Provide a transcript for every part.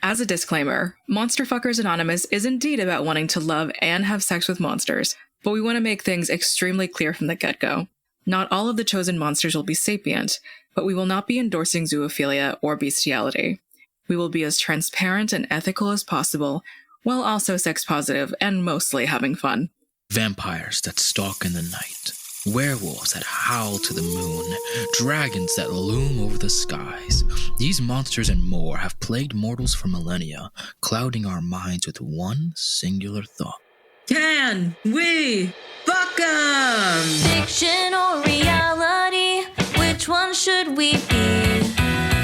As a disclaimer, Monster Fuckers Anonymous is indeed about wanting to love and have sex with monsters, but we want to make things extremely clear from the get-go. Not all of the chosen monsters will be sapient, but we will not be endorsing zoophilia or bestiality. We will be as transparent and ethical as possible, while also sex positive and mostly having fun. Vampires that stalk in the night, werewolves that howl to the moon, dragons that loom over the skies. These monsters and more have plagued mortals for millennia, clouding our minds with one singular thought. Can we fuck 'em? Fiction or reality, which one should we be?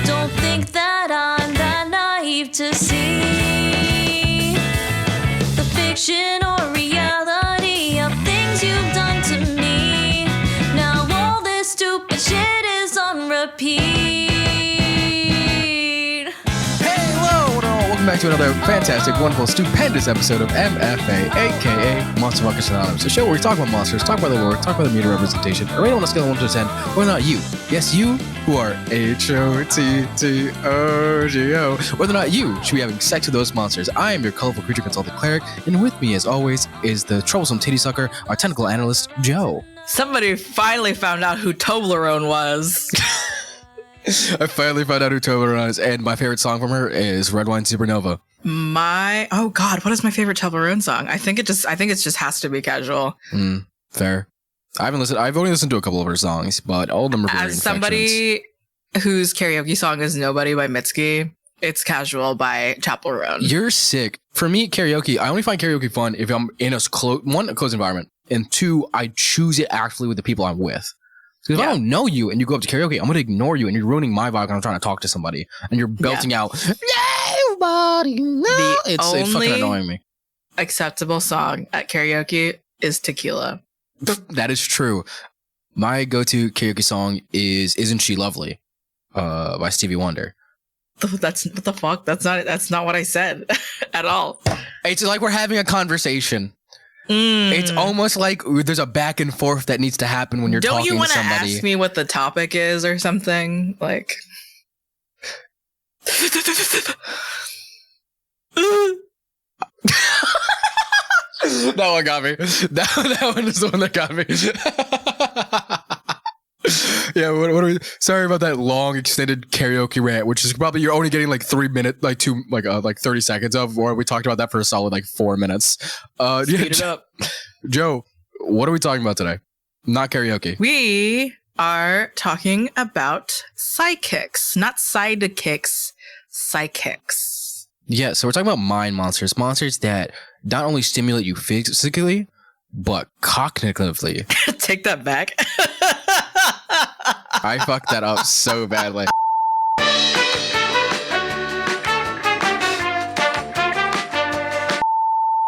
Don't think that I'm that naive to see the fiction or reality of things you've done to me. Now all this stupid shit is on repeat. Welcome back to another fantastic, wonderful, stupendous episode of MFA, aka Monster Fuckers Anonymous, a show where we talk about monsters, talk about the lore, talk about the media representation, and rate on a scale of 1 to 10, whether or not you, yes, you, who are H-O-T-T-O-G-O, whether or not you should be having sex with those monsters. I am your colorful creature consultant cleric, and with me, as always, is the troublesome titty sucker, our technical analyst, Joe. Somebody finally found out who Toblerone was. I finally found out who Toblerone is, and my favorite song from her is Red Wine Supernova. Oh God, what is my favorite Toblerone song? I think it just has to be Casual. Fair. I've only listened to a couple of her songs, but all of them are very As somebody whose karaoke song is Nobody by Mitski, it's Casual by Toblerone. You're sick. For me, karaoke, I only find karaoke fun if I'm in a close environment, and two, I choose it actually with the people I'm with. Because if I don't know you and you go up to karaoke, I'm going to ignore you and you're ruining my vibe when I'm trying to talk to somebody and you're belting out, nobody knows. It's fucking annoying me. Acceptable song at karaoke is Tequila. That is true. My go-to karaoke song is Isn't She Lovely by Stevie Wonder. That's what the fuck? That's not what I said at all. It's like we're having a conversation. It's almost like there's a back and forth that needs to happen when you're talking to somebody. Don't you want to ask me what the topic is or something? Like, that one got me. That one is the one that got me. Yeah, what are we? Sorry about that long extended karaoke rant, which is probably you're only getting like 3 minutes, like 30 seconds of, or we talked about that for a solid like 4 minutes. Speed it up. Joe, what are we talking about today? Not karaoke. We are talking about psychics, not sidekicks, psychics. Yeah, so we're talking about mind monsters that not only stimulate you physically, but cognitively. Take that back. I fucked that up so badly.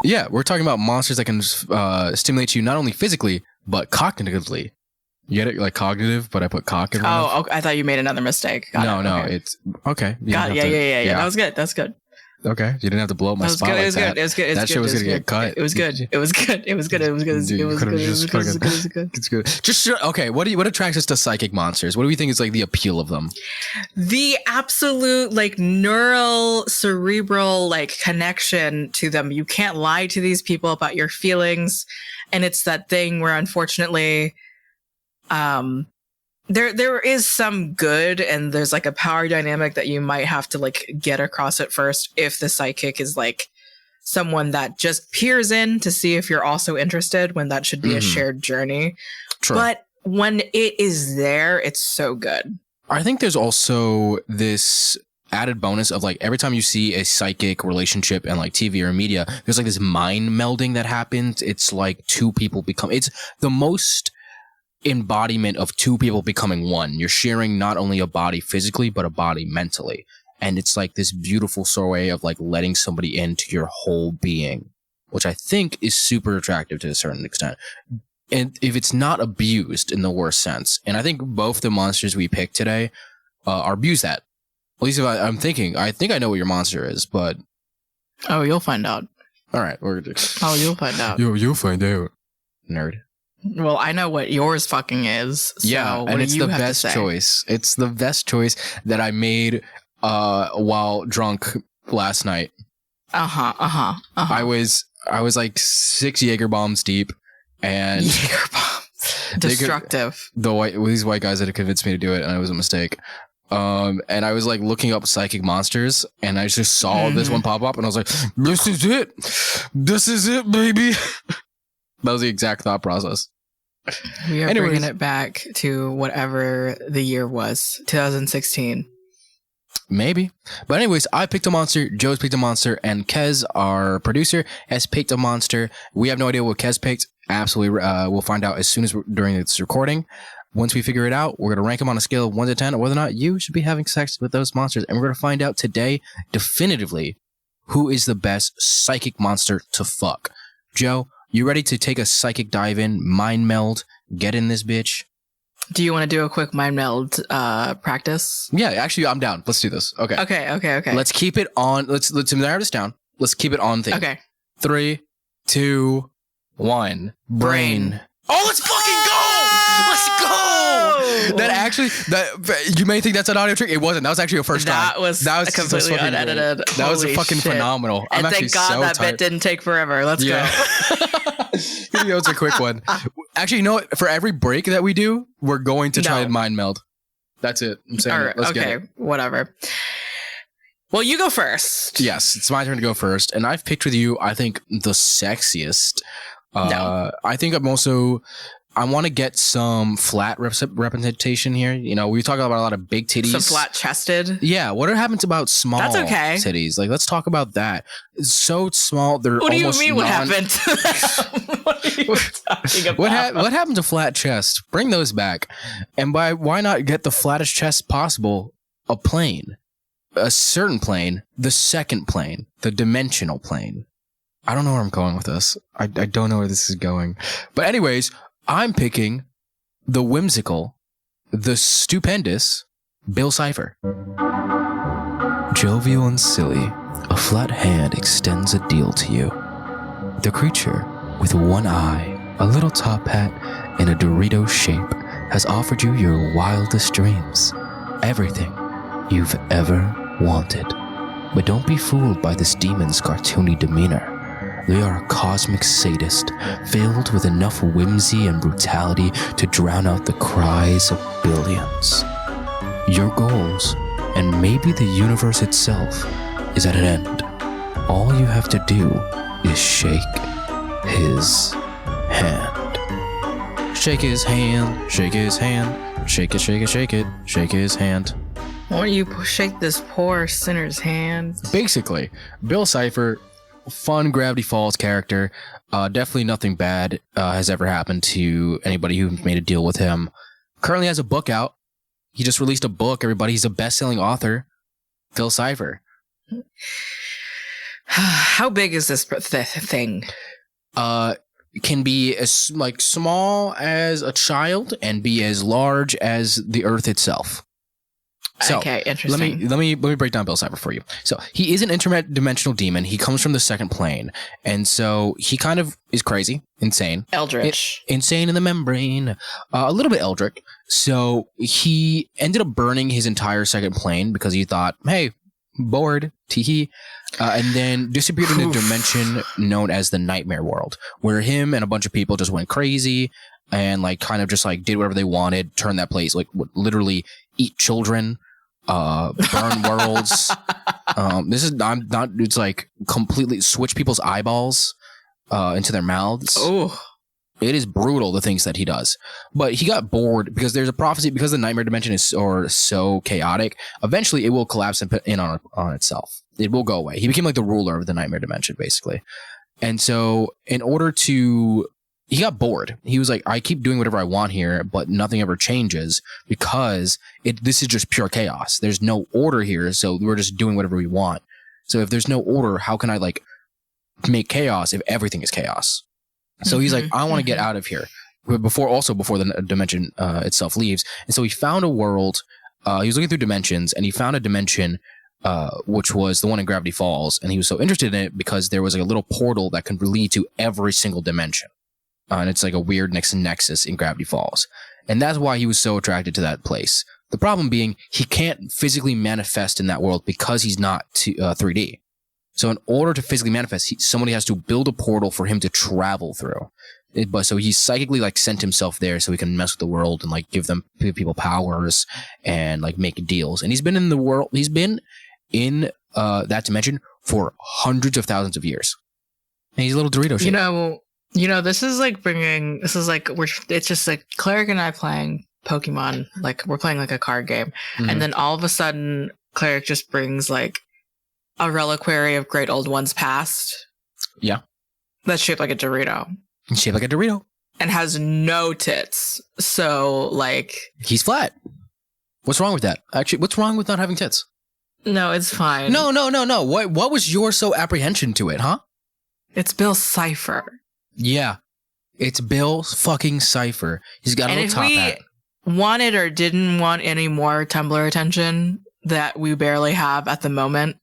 Yeah, we're talking about monsters that can stimulate you not only physically, but cognitively. You get it? Like cognitive, but I put cock in front of. Okay. I thought you made another mistake. No, okay. It's okay. Got it. Yeah. That was good. That's good. Okay, you didn't have to blow up my spot like that. It was good. That shit was gonna get cut. It was good. It's good. Just okay. What attracts us to psychic monsters? What do we think is like the appeal of them? The absolute like neural, cerebral like connection to them. You can't lie to these people about your feelings, and it's that thing where unfortunately, there is some good, and there's like a power dynamic that you might have to like get across at first if the psychic is like someone that just peers in to see if you're also interested, when that should be a shared journey. True. But when it is there, it's so good. I think there's also this added bonus of like every time you see a psychic relationship in like TV or media, there's like this mind melding that happens. It's like two people it's the most embodiment of two people becoming one. You're sharing not only a body physically, but a body mentally. And it's like this beautiful sort of way of like letting somebody into your whole being, which I think is super attractive to a certain extent. And if it's not abused in the worst sense, and I think both the monsters we picked today are abused at. At least if I think I know what your monster is, but... Oh, you'll find out. All right. You'll find out. You'll find out. Nerd. Well, I know what yours fucking is. So yeah, and it's the best choice. It's the best choice that I made while drunk last night. Uh-huh. I was like 6 Jaeger bombs deep, and Jaeger bombs. Destructive. These white guys had convinced me to do it, and it was a mistake. And I was like looking up psychic monsters, and I just saw this one pop up, and I was like, "This is it, baby." That was the exact thought process. We are bringing it back to whatever the year was, 2016. Maybe. But anyways, I picked a monster, Joe's picked a monster, and Kez, our producer, has picked a monster. We have no idea what Kez picked. Absolutely. We'll find out as soon as during this recording. Once we figure it out, we're going to rank them on a scale of 1 to 10, whether or not you should be having sex with those monsters. And we're going to find out today, definitively, who is the best psychic monster to fuck. Joe, you ready to take a psychic dive in, mind meld, get in this bitch? Do you want to do a quick mind meld practice? Yeah, actually, I'm down. Let's do this. Okay. Okay. Let's keep it on. Let's narrow this down. Let's keep it on thing. Okay. 3, 2, 1. Brain. Oh, let's fucking go! Let's go! That you may think that's an audio trick. It wasn't. That was actually a first time. That was completely unedited. That was Holy fucking shit. phenomenal. And I'm thank God so that tired. bit didn't take forever. Let's go. You know, it's a quick one. Actually, you know what? For every break that we do, we're going to try and mind meld. That's it. I'm saying it. Let's get it. Whatever. Well, you go first. Yes, it's my turn to go first. And I've picked with you, I think, the sexiest. No. I think I want to get some flat representation here. You know, we talk about a lot of big titties. Some flat chested. Yeah. What happens about small That's okay. titties? Like, let's talk about that. It's so small. They're What do you almost mean? What happened to them? What are you talking about? What happened to flat chest? Bring those back. And why not get the flattest chest possible? A plane. A certain plane. The second plane. The dimensional plane. I don't know where I'm going with this. I don't know where this is going. But anyways, I'm picking the whimsical, the stupendous Bill Cipher. Jovial and silly, a flat hand extends a deal to you. The creature, with one eye, a little top hat, and a Dorito shape, has offered you your wildest dreams. Everything you've ever wanted. But don't be fooled by this demon's cartoony demeanor. They are a cosmic sadist, filled with enough whimsy and brutality to drown out the cries of billions. Your goals, and maybe the universe itself, is at an end. All you have to do is shake his hand. Shake his hand, shake his hand, shake it, shake it, shake it, shake his hand. Why don't you shake this poor sinner's hand? Basically, Bill Cipher, fun Gravity Falls character. Definitely nothing bad has ever happened to anybody who made a deal with him. Currently has a book out. He just released a book, everybody. He's a best-selling author. Bill Cipher. How big is this thing? Can be as like small as a child and be as large as the Earth itself. So, okay, interesting. Let me break down Bill Cipher for you. So he is an interdimensional demon. He comes from the second plane, and so he kind of is crazy, insane, Eldritch, insane in the membrane, a little bit eldritch. So he ended up burning his entire second plane because he thought, "Hey, bored, teehee," and then disappeared in a dimension known as the Nightmare World, where him and a bunch of people just went crazy and like kind of just like did whatever they wanted, turned that place like literally eat children. Burn worlds. This is not. It's like completely switch people's eyeballs into their mouths. Oh, it is brutal the things that he does. But he got bored because there's a prophecy because the nightmare dimension is so chaotic. Eventually, it will collapse and put in on itself. It will go away. He became like the ruler of the nightmare dimension, basically. And so, in order to he got bored. He was like, I keep doing whatever I want here, but nothing ever changes because this is just pure chaos. There's no order here, so we're just doing whatever we want. So if there's no order, how can I like make chaos if everything is chaos? So he's like, I want to get out of here. Before the dimension itself leaves. And so he found a world. He was looking through dimensions, and he found a dimension which was the one in Gravity Falls. And he was so interested in it because there was like a little portal that could lead to every single dimension. And it's like a weird nexus in Gravity Falls. And that's why he was so attracted to that place. The problem being he can't physically manifest in that world because he's not 3D. So in order to physically manifest, somebody has to build a portal for him to travel through. So he psychically like sent himself there so he can mess with the world and like give people powers and like make deals. And he's been in the world. He's been in that dimension for hundreds of thousands of years. And he's a little Dorito shit. This is like it's just like Cleric and I playing Pokemon, like we're playing like a card game. Mhm. And then all of a sudden Cleric just brings like a reliquary of great old ones past. Yeah. That's shaped like a Dorito. Shaped like a Dorito. And has no tits. So like He's flat. What's wrong with that? Actually, what's wrong with not having tits? no, it's fine. No. What was your apprehension to it, huh? It's Bill Cipher. Yeah. It's Bill fucking Cipher. He's got a And little if top we hat. wanted or didn't want any more Tumblr attention that we barely have at the moment,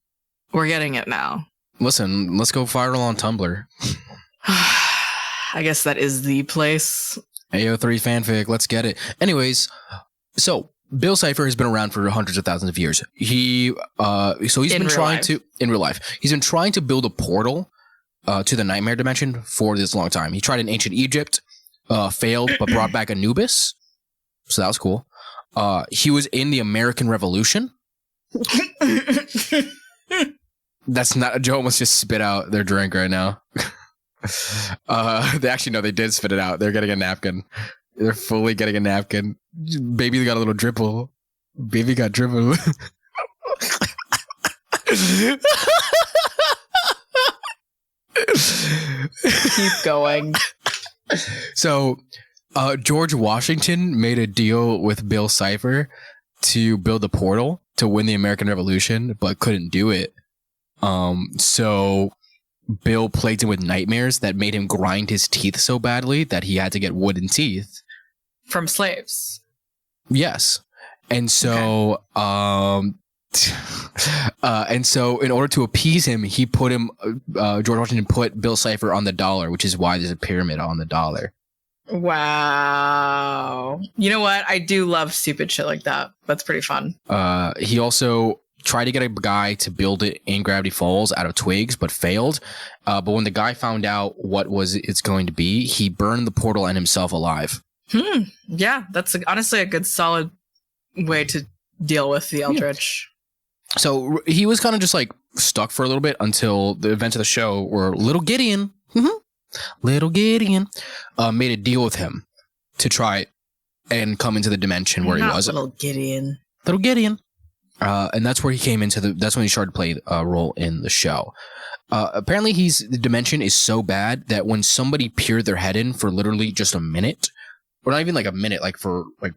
we're getting it now. Listen, let's go viral on Tumblr. I guess that is the place. AO3 fanfic, let's get it. Anyways, so Bill Cipher has been around for hundreds of thousands of years. He's been trying to in real life. He's been trying to build a portal to the nightmare dimension for this long time. He tried in ancient Egypt, failed, but brought back Anubis. So that was cool. He was in the American Revolution. That's not a Joe almost just spit out their drink right now. They did spit it out. They're getting a napkin. They're fully getting a napkin. Baby got a little dribble. Baby got dribble. Keep going. So, George Washington made a deal with Bill Cipher to build a portal to win the American Revolution, but couldn't do it. So Bill plagued him with nightmares that made him grind his teeth so badly that he had to get wooden teeth. From slaves. Yes. And so, and so in order to appease him, he put George Washington put Bill Cipher on the dollar, which is why there's a pyramid on the dollar. Wow. You know what? I do love stupid shit like that. That's pretty fun. He also tried to get a guy to build it in Gravity Falls out of twigs, but failed. But when the guy found out what it's going to be, he burned the portal and himself alive. Yeah, that's honestly a good solid way to deal with the Eldritch. So he was kind of just like stuck for a little bit until the events of the show where Little Gideon made a deal with him to try and come into the dimension where he was. Little Gideon. And that's where he came into that's when he started to play a role in the show. Apparently the dimension is so bad that when somebody peered their head in for literally just a minute, or not even like a minute, like for like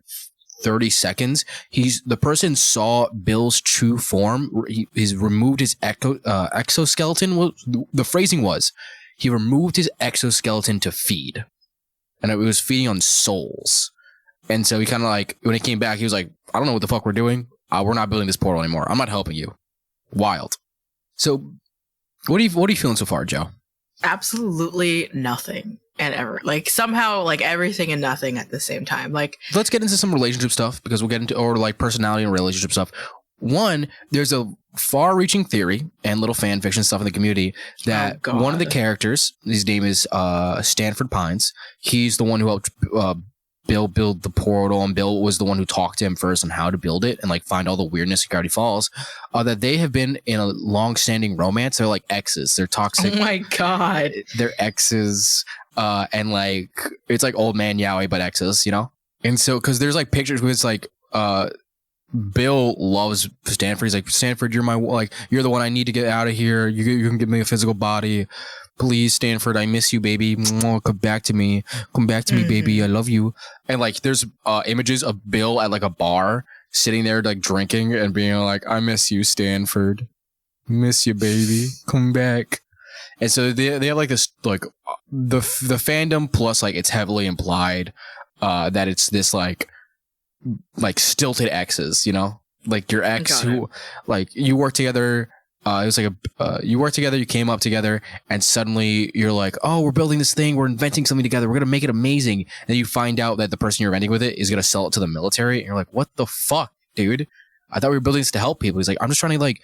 30 seconds, the person saw Bill's true form. He's removed his exoskeleton. The phrasing was, he removed his exoskeleton to feed. And it was feeding on souls. And so he kind of like, when he came back, he was like, I don't know what the fuck we're doing. We're not building this portal anymore. I'm not helping you. Wild. So what are you feeling so far, Joe? Absolutely nothing and ever. Like somehow like everything and nothing at the same time. Like let's get into some relationship stuff because we'll get into or like personality and relationship stuff. One, there's a far-reaching theory and little fan fiction stuff in the community that one of the characters, his name is Stanford Pines. He's the one who helped Bill build the portal, and Bill was the one who talked to him first on how to build it and like find all the weirdness in Gravity Falls. That they have been in a long-standing romance. They're like exes. They're toxic. Oh my god. They're exes, and like it's like old man yaoi, but exes, you know. And so because there's like pictures where it's like Bill loves Stanford. He's like, Stanford, you're the one I need to get out of here. You can give me a physical body. Please, Stanford, I miss you, baby. Come back to me. Come back to me, baby. I love you. And like, there's images of Bill at like a bar, sitting there like drinking and being like, I miss you, Stanford. Miss you, baby. Come back. And so they have like this like the fandom plus like it's heavily implied that it's this like stilted exes, you know, like your ex who like you work together. It was like you work together, you came up together, and suddenly you're like, oh, we're building this thing, we're inventing something together, we're gonna make it amazing. And then you find out that the person you're inventing with it is gonna sell it to the military, and you're like, what the fuck? dude, I thought we were building this to help people. He's like, I'm just trying to like,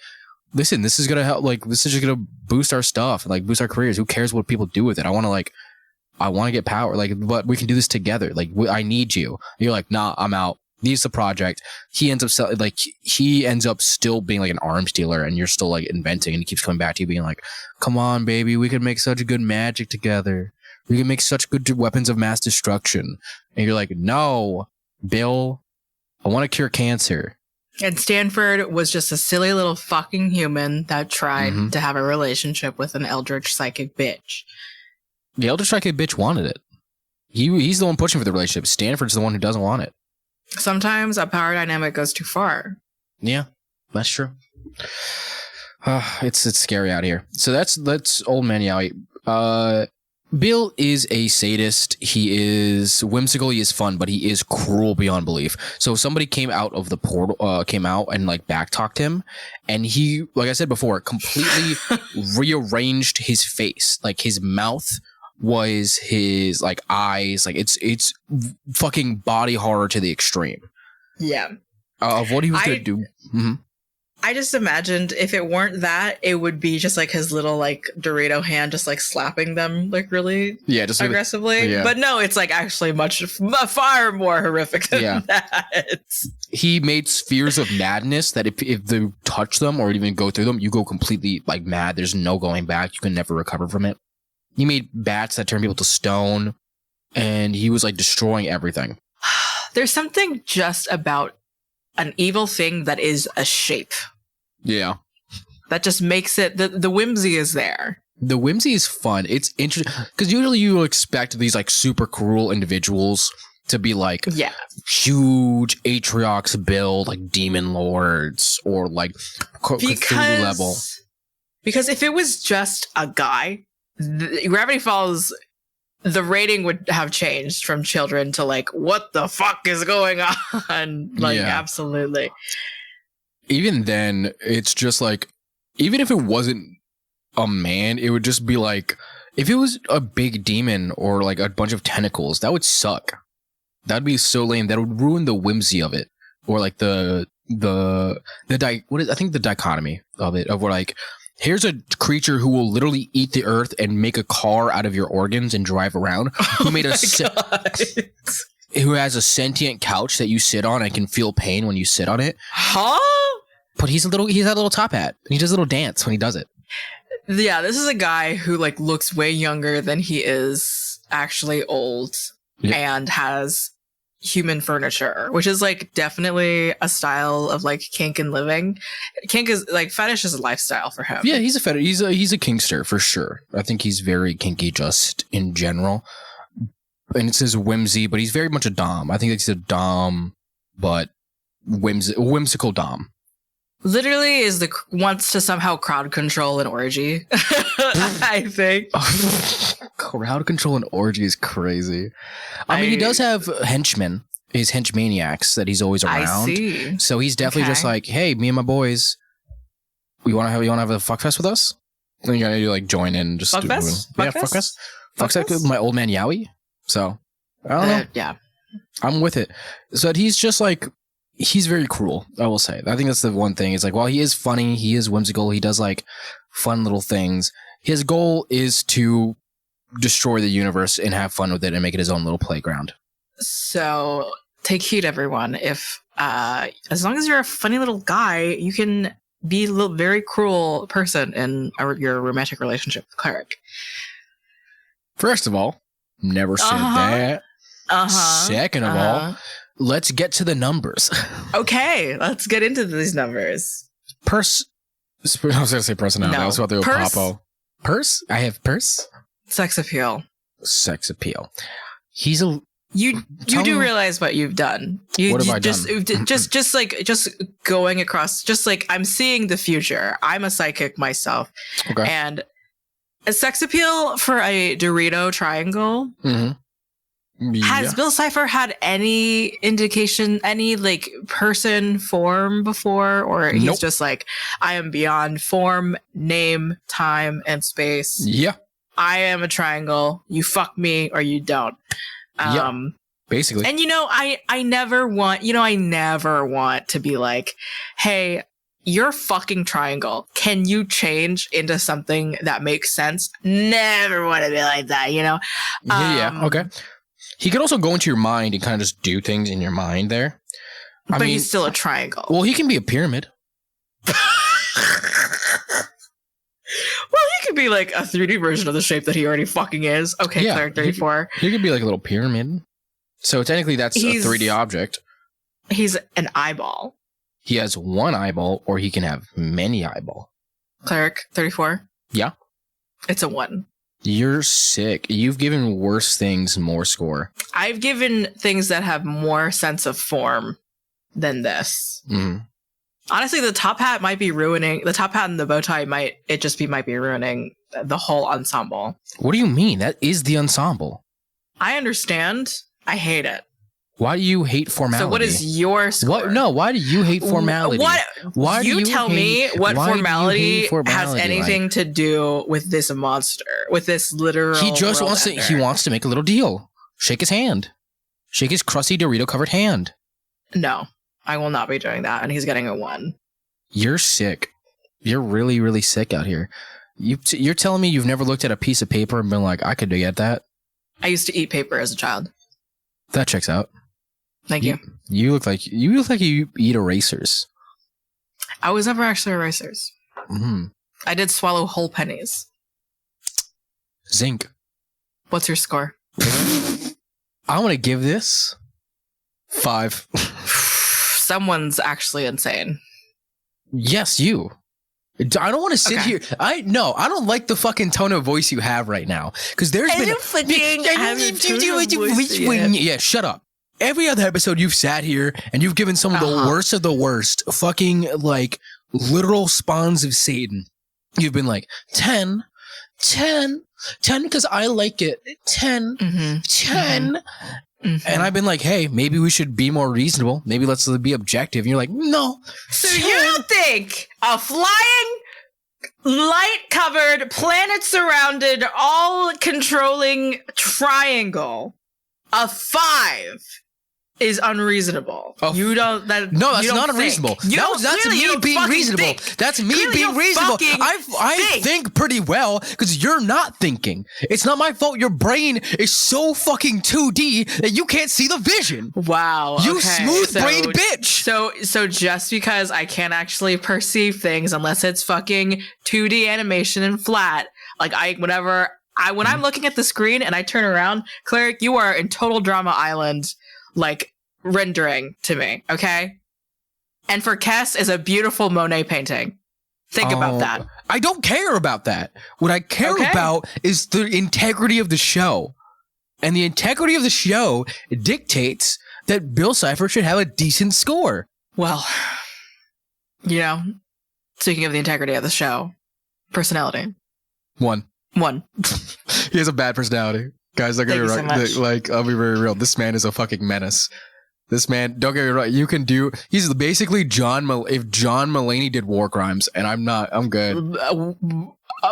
listen, this is gonna help. Like, this is just gonna boost our stuff and like boost our careers. Who cares what people do with it? I want to get power. Like, but we can do this together. Like, I need you. And you're like, nah, I'm out. Leaves the project. He ends up still being like an arms dealer, and you're still like inventing. And he keeps coming back to you, being like, come on, baby, we could make such good magic together. We can make such good weapons of mass destruction. And you're like, no, Bill, I want to cure cancer. And Stanford was just a silly little fucking human that tried to have a relationship with an eldritch psychic bitch. The eldritch psychic bitch wanted it. He's the one pushing for the relationship. Stanford's the one who doesn't want it. Sometimes a power dynamic goes too far. Yeah, that's true. It's scary out here. So that's old man Yowie. Bill is a sadist. He is whimsical. He is fun, but he is cruel beyond belief. So somebody came out of the portal, came out and like backtalked him, and he, like I said before, completely rearranged his face. Like his mouth was his like eyes. Like it's fucking body horror to the extreme. Yeah. Of what he was gonna do. Mm-hmm. I just imagined if it weren't that, it would be just like his little like Dorito hand just like slapping them like really just aggressively. Yeah. But no, it's like actually far more horrific than that. He made spheres of madness that if they touch them or even go through them, you go completely like mad. There's no going back. You can never recover from it. He made bats that turn people to stone, and he was like destroying everything. There's something just about an evil thing that is a shape. Yeah. That just makes it, the whimsy is there. The whimsy is fun. It's interesting because usually you expect these like super cruel individuals to be like huge Atriox build, like demon lords or like Cthulhu level. Because if it was just a guy, Gravity Falls, the rating would have changed from children to like, what the fuck is going on? Like, absolutely. Even then, it's just like, even if it wasn't a man, it would just be like, if it was a big demon or like a bunch of tentacles, that would suck. That'd be so lame. That would ruin the whimsy of it. Or like the dichotomy of it, of where like, here's a creature who will literally eat the earth and make a car out of your organs and drive around. Who made who has a sentient couch that you sit on and can feel pain when you sit on it. Huh? But he's got a little top hat. And he does a little dance when he does it. Yeah, this is a guy who like looks way younger than he is actually old and has human furniture, which is like definitely a style of like kink and living. Kink is like fetish is a lifestyle for him. Yeah, he's a fetish. He's a kinkster for sure. I think he's very kinky just in general. And it's his whimsy, but he's very much a dom. I think he's a dom, but whimsical dom. Literally wants to somehow crowd control an orgy. I think. Crowd control an orgy is crazy. I mean, he does have henchmen, his henchmaniacs that he's always around. I see. So he's definitely just like, hey, me and my boys, you want to have a fuck fest with us? And you're gonna like join in and just fuck fest? Fuck fest. Fuck fest with my old man Yowie. So I don't know. Yeah, I'm with it. So he's just like. He's very cruel, I will say. I think that's the one thing. It's like, while he is funny, he is whimsical, he does like fun little things. His goal is to destroy the universe and have fun with it and make it his own little playground. So take heed, everyone. If as long as you're a funny little guy, you can be a very cruel person in your romantic relationship with Cleric. First of all, never said that. Second of all, let's get to the numbers. Okay, let's get into these numbers. I was going to say personality. I was about to go Papo. Purse? I have purse? Sex appeal. Sex appeal. He's a... You do realize what you've done. What have I done? Just going across, just like I'm seeing the future. I'm a psychic myself. Okay. And a sex appeal for a Dorito triangle... Mm-hmm. Yeah. Has Bill Cipher had any indication, any like person form before? Or he's just like, I am beyond form, name, time, and space. Yeah. I am a triangle. You fuck me or you don't. basically. And I never want to be like, hey, your fucking triangle, can you change into something that makes sense? Never want to be like that, Yeah, okay. He could also go into your mind and kind of just do things in your mind there. But he's still a triangle. Well, he can be a pyramid. Well, he could be like a 3D version of the shape that he already fucking is. Okay, Yeah, Cleric 34. He could be like a little pyramid. So technically that's a 3D object. He's an eyeball. He has one eyeball, or he can have many eyeball. Cleric 34. Yeah. It's a 1. You're sick. You've given worse things more score. I've given things that have more sense of form than this. Mm. Honestly, the top hat might be ruining the top hat and the bow tie might be ruining the whole ensemble. What do you mean? That is the ensemble. I understand. I hate it. Why do you hate formality? So what is your score? What? No, why do you hate formality? What? Why you do tell me what why do you formality hate formality, has anything to do with this monster, with this literal. He just world wants to. ender. He wants to make a little deal. Shake his hand. Shake his crusty Dorito covered hand. No, I will not be doing that, and he's getting a 1. You're sick. You're really, really sick out here. You're telling me you've never looked at a piece of paper and been like, I could get that? I used to eat paper as a child. That checks out. Thank you. You look like you eat erasers. I was never actually erasers. Mm-hmm. I did swallow whole pennies. Zinc. What's your score? I'm gonna give this 5. Someone's actually insane. Yes, you. I don't want to sit Okay. here. I don't like the fucking tone of voice you have right now. Because there's been yeah, shut up. Every other episode you've sat here and you've given some of the worst of the worst fucking like literal spawns of Satan. You've been like 10 because I like it. 10 10 And I've been like, hey, maybe we should be more reasonable. Maybe let's be objective. And you're like, no. So you don't think a flying, light-covered, planet-surrounded, all-controlling triangle, a 5, is unreasonable? You don't. No, that's not unreasonable. That's me being reasonable. That's me being reasonable. I think pretty well because you're not thinking. It's not my fault. Your brain is so fucking 2D that you can't see the vision. Wow. You okay, smooth-brained bitch. So just because I can't actually perceive things unless it's fucking 2D animation and flat, like when I'm looking at the screen and I turn around, Cleric, you are in total Drama Island, like rendering to me, okay? And for Kess is a beautiful Monet painting. Think about that. I don't care about that. What I care about is the integrity of the show. And the integrity of the show dictates that Bill Cipher should have a decent score. Well, speaking of the integrity of the show, personality. 1. He has a bad personality. Guys, don't get me wrong. I'll be very real. This man is a fucking menace. This man, don't get me wrong. He's basically if John Mulaney did war crimes, and I'm good.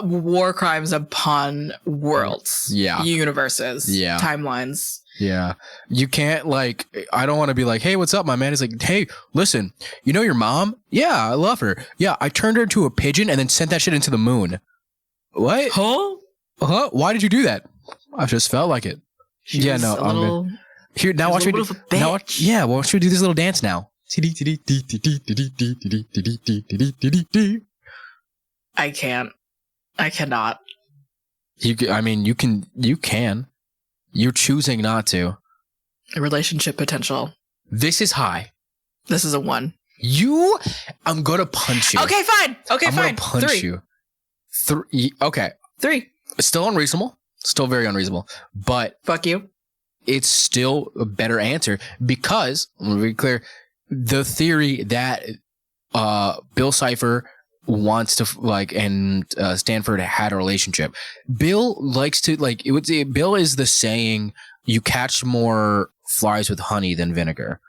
War crimes upon worlds. Yeah. Universes. Yeah. Timelines. Yeah. You can't I don't want to be like, hey, what's up, my man? He's like, hey, listen, you know your mom? Yeah, I love her. Yeah, I turned her into a pigeon and then sent that shit into the moon. What? Huh? Why did you do that? I just felt like it. She was a little, here now. Watch me do. Why don't you do this little dance now? I can't. I cannot. You can. You're choosing not to. Relationship potential. This is high. This is a 1. I'm gonna punch you. Okay, fine. I'm gonna punch 3. you. 3. Okay. 3. Still unreasonable. Still very unreasonable. But fuck you. It's still a better answer because, I'm gonna be clear, the theory that Bill Cipher wants to and Stanford had a relationship. Bill likes to Bill is the saying, you catch more flies with honey than vinegar.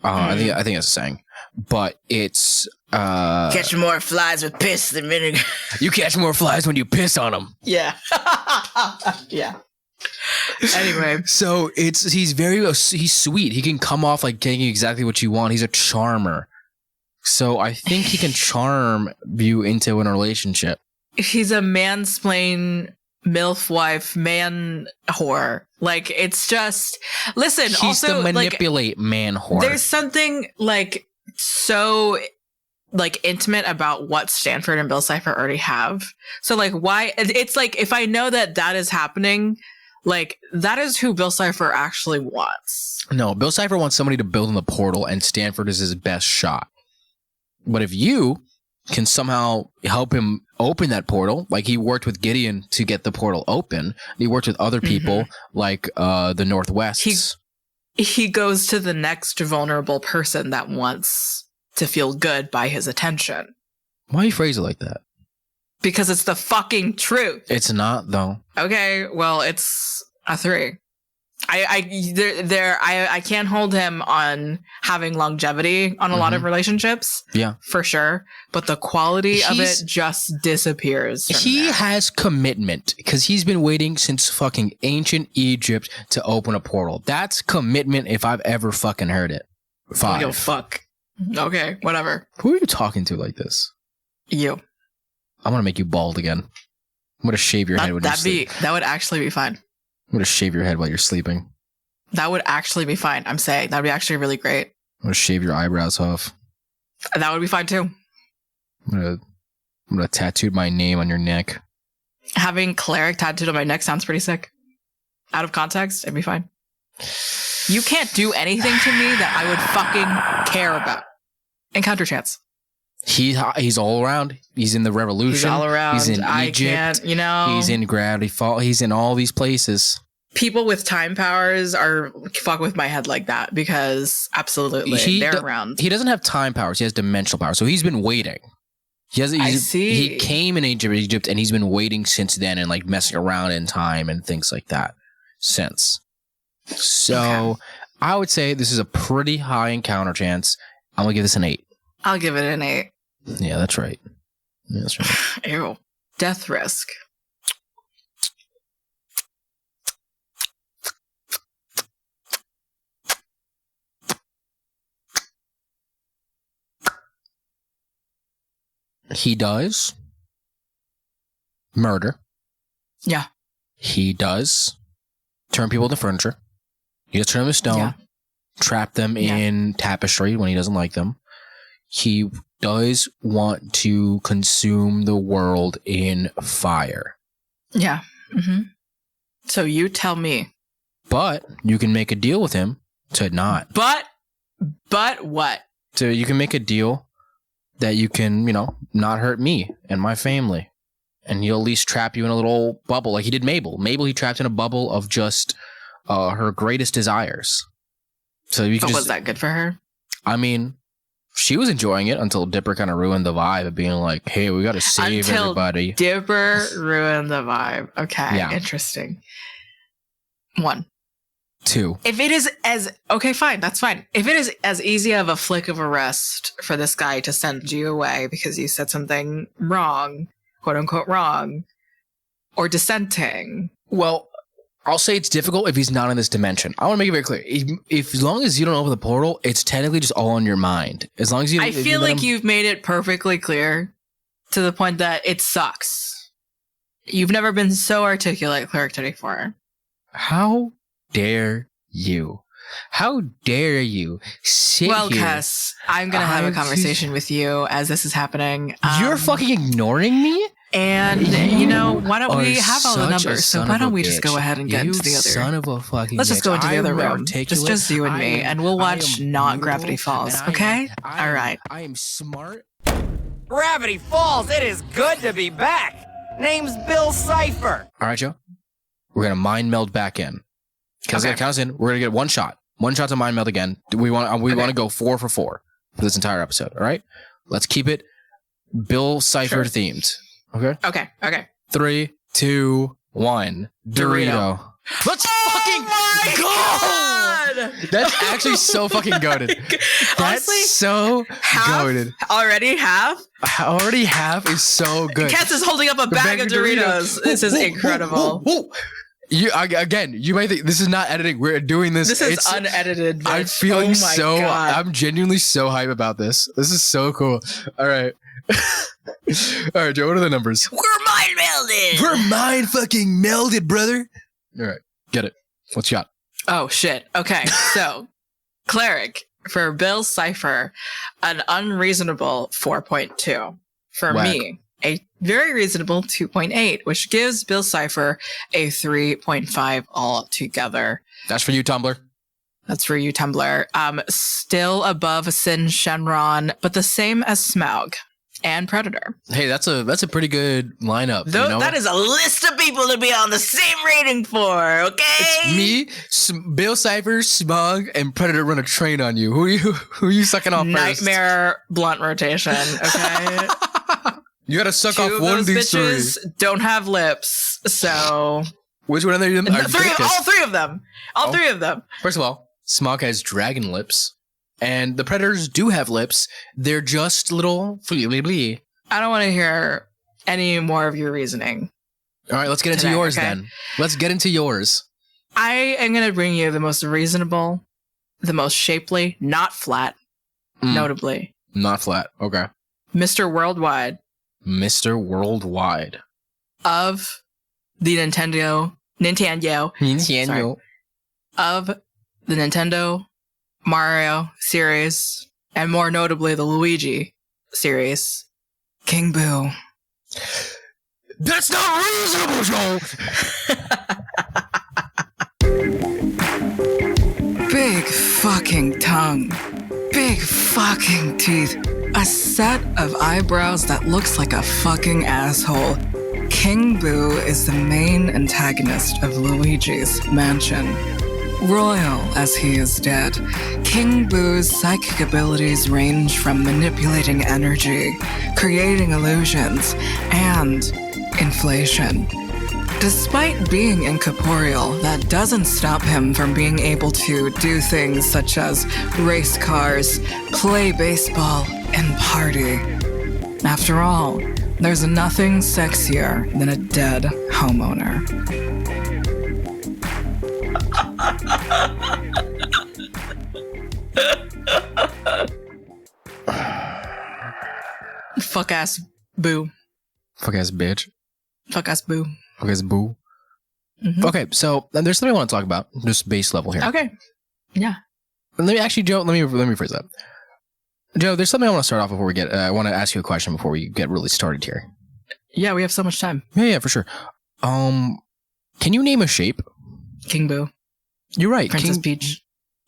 I think that's a saying. But it's catch more flies with piss than vinegar. You catch more flies when you piss on them. Yeah. Yeah. Anyway, So he's sweet. He can come off like getting you exactly what you want. He's a charmer. So I think he can charm you into a relationship. he's a mansplain MILF wife man whore. Like, it's just, listen, He's also the manipulate man whore. there's something like so like intimate about what Stanford and Bill Cipher already have. So like, why? It's like, if I know that that is happening, like, that is who Bill Cipher actually wants. No, Bill Cipher wants somebody to build in the portal, and Stanford is his best shot. But if you can somehow help him open that portal, like he worked with Gideon to get the portal open, he worked with other people like the Northwests. He goes to the next vulnerable person that wants to feel good by his attention. Why you phrase it like that? Because it's the fucking truth. It's not, though. Okay, well, it's a 3. I can't hold him on having longevity on a lot of relationships. Yeah. For sure. But the quality of it just disappears. He there. has commitment because he's been waiting since fucking ancient Egypt to open a portal. That's commitment if I've ever fucking heard it. I don't give a 5. fuck. Okay, whatever. Who are you talking to like this? You. I'm gonna make you bald again. I'm gonna shave your head when you sleep. That would actually be fine. I'm gonna shave your head while you're sleeping. That would actually be fine. I'm saying that would be actually really great. I'm gonna shave your eyebrows off. That would be fine too. I'm gonna tattoo my name on your neck. Having cleric tattooed on my neck sounds pretty sick. Out of context, it'd be fine. You can't do anything to me that I would fucking care about. Encounter chance. He's all around. He's in the Revolution. He's all around. He's in I Egypt. can't, you know. He's in Gravity Falls. He's in all these places. People with time powers are fuck with my head like that because absolutely they're around. He doesn't have time powers. He has dimensional powers. So he's been waiting. I see. He came in Egypt, and he's been waiting since then and like messing around in time and things like that since. So Okay. I would say this is a pretty high encounter chance. I'm gonna give this an 8. I'll give it an 8. Yeah, that's right. Yeah, that's right. Ew. Death risk. He does murder. Yeah. He does turn people into furniture. He does turn them to stone. Yeah. Trap them in tapestry when he doesn't like them. He does want to consume the world in fire. Yeah. Mm-hmm. So you tell me. But you can make a deal with him to not. But what? So you can make a deal that you can, not hurt me and my family. And he'll at least trap you in a little bubble like he did Mabel. Mabel, he trapped in a bubble of just her greatest desires. So you can Was that good for her? I mean, she was enjoying it until Dipper kind of ruined the vibe of being like, hey, we got to save everybody. Dipper ruined the vibe. Okay. Yeah. Interesting. 1. 2. If it is okay, fine, that's fine. If it is as easy of a flick of a wrist for this guy to send you away because you said something wrong, quote unquote wrong, or dissenting. Well, I'll say it's difficult if he's not in this dimension. I want to make it very clear. If as long as you don't open the portal, it's technically just all on your mind. As long as you, I feel like you've made it perfectly clear to the point that it sucks. You've never been so articulate, Cleric 34. How dare you? How dare you sit Well, here? Cass, I'm going to have a conversation with you as this is happening. You're fucking ignoring me? And, why don't we have all the numbers? So why don't we just go ahead and get into the other... son of a fucking Let's just go bitch. into the other I'm room. articulate. Just you and me. And we'll watch not Gravity Falls, okay? All right. I am smart. Gravity Falls, it is good to be back. Name's Bill Cipher. All right, Joe. We're going to mind meld back in. Because Okay. it counts in. We're going to get one shot. One shot to mind meld again. We want to go 4 for 4 for this entire episode. All right? Let's keep it Bill Cipher themed. Okay? Okay. 3, 2, 1. Dorito. Let's fucking go! That's actually so fucking goated. That's Honestly, so goated. Already half? Already half is so good. Cass is holding up a bag of Doritos. This is incredible. You might think this is not editing. We're doing this. This is unedited. I'm bitch. feeling Oh my God. I'm genuinely so hype about this. This is so cool. All right. All right, Joe, what are the numbers? We're mind melded. We're mind fucking melded, brother. All right, get it. What you got? Oh shit. Okay, so cleric for Bill Cipher, an unreasonable 4.2. For Whack. me, a very reasonable 2.8, which gives Bill Cipher a 3.5 altogether. That's for you, Tumblr. That's for you, Tumblr. Still above Sin Shenron, but the same as Smaug and Predator. Hey, that's a pretty good lineup. Though you know? That is a list of people to be on the same rating for, okay? It's me, Bill Cipher, Smog, and Predator run a train on you. Who are you sucking off first? Nightmare blunt rotation, okay? You gotta suck Two off of one those of these bitches three. don't have lips, so Which one of them are all three of them. All Oh. three of them. First of all, Smog has dragon lips, and the Predators do have lips. They're just little flee. I don't want to hear any more of your reasoning. All right, let's get into Today, yours okay? then. Let's get into yours. I am going to bring you the most reasonable, the most shapely, not flat, notably, Not flat. Okay. Mr. Worldwide Mr. Worldwide. of the Nintendo, sorry, of the Nintendo Mario series, and more notably the Luigi series, King Boo. That's not reasonable, Joel! Big fucking tongue. Big fucking teeth. A set of eyebrows that looks like a fucking asshole. King Boo is the main antagonist of Luigi's Mansion. Royal as he is dead, King Boo's psychic abilities range from manipulating energy, creating illusions, and inflation. Despite being incorporeal, that doesn't stop him from being able to do things such as race cars, play baseball, and party. After all, there's nothing sexier than a dead homeowner. Fuck ass Boo. Fuck ass bitch. Fuck ass Boo. Fuck ass boo. Mhm. Okay, so there's something I want to talk about. Just base level here. Okay. Yeah. Let me actually, Joe. Let me rephrase that. Joe, there's something I want to start off before we get. I want to ask you a question before we get really started here. Yeah, we have so much time. Yeah, for sure. Can you name a shape? King Boo. You're right. Princess King... Peach.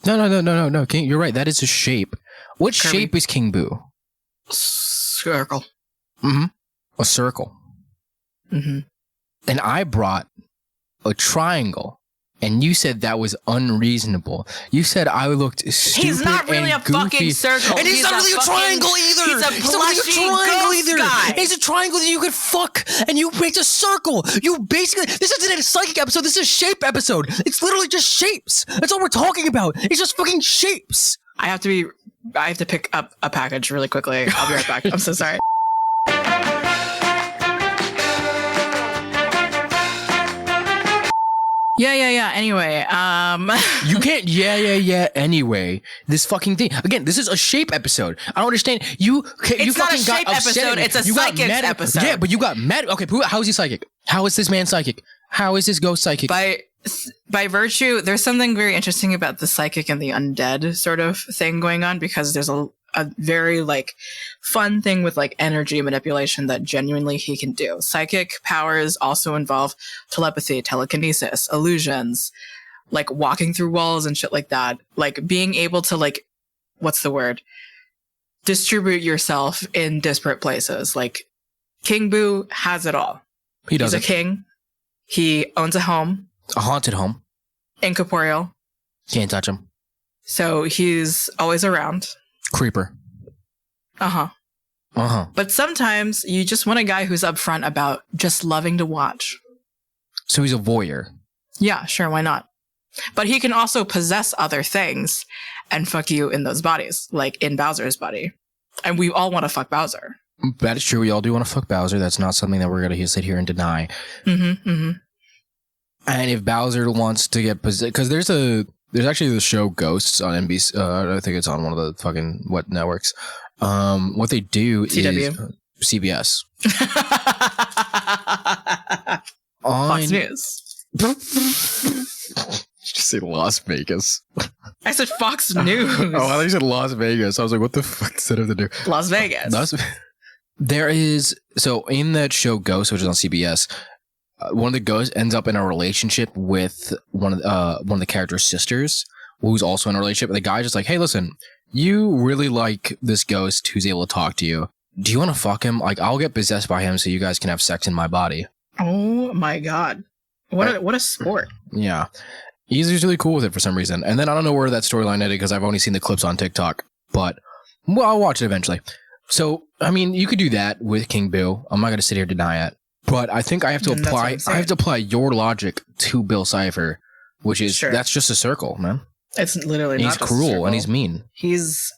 No. King, you're right. That is a shape. What Kirby. shape is King Boo? Circle. Mm-hmm. A circle. Mm-hmm. And I brought a triangle. And you said that was unreasonable. You said I looked stupid. He's not really and a fucking goofy. circle. And he's not really a triangle either. He's a He's not really plushy a triangle ghost either. guy. He's a triangle that you could fuck, and you make a circle. You basically, this isn't a psychic episode. This is a shape episode. It's literally just shapes. That's all we're talking about. It's just fucking shapes. I have to pick up a package really quickly. I'll be right back. I'm so sorry. Yeah. Anyway, You can't, anyway. This fucking thing. Again, this is a shape episode. I don't understand. You It's not a fucking got shape upset at episode, me. it's a You got psychics mad at- episode. Yeah, but you got mad. Okay, how is he psychic? How is this man psychic? How is this ghost psychic? by virtue, there's something very interesting about the psychic and the undead sort of thing going on, because there's a very like fun thing with like energy manipulation that genuinely he can do. Psychic powers also involve telepathy, telekinesis, illusions, like walking through walls and shit like that. Like being able to like, what's the word? Distribute yourself in disparate places. Like King Boo has it all. He does He's it. a king. He owns a home, A haunted home. incorporeal. Can't touch him. So he's always around. Creeper. Uh-huh. But sometimes you just want a guy who's upfront about just loving to watch. So he's a voyeur. Yeah, sure, why not? But he can also possess other things and fuck you in those bodies, like in Bowser's body. And we all want to fuck Bowser. That is true. We all do want to fuck Bowser. That's not something that we're going to sit here and deny. Mm-hmm. And if Bowser wants to get possessed, because there's actually the show Ghosts on NBC. I think it's on one of the fucking what networks. What they do CW. is CBS. Fox News. Just say Las Vegas. I said Fox News. Oh, I thought you said Las Vegas. I was like, what the fuck does that have to do? Las Vegas. There is, so in that show Ghost, which is on CBS, one of the ghosts ends up in a relationship with one of the character's sisters, who's also in a relationship. And the guy's just like, hey, listen, you really like this ghost who's able to talk to you. Do you want to fuck him? Like, I'll get possessed by him so you guys can have sex in my body. Oh my god. What a sport. Yeah. He's usually cool with it for some reason. And then I don't know where that storyline ended because I've only seen the clips on TikTok. But, well, I'll watch it eventually. So, I mean, you could do that with King Boo. I'm not going to sit here and deny it. But I think I have to apply your logic to Bill Cipher, which is, that's just a circle, man. It's literally and not he's just a cruel circle. and he's mean. He's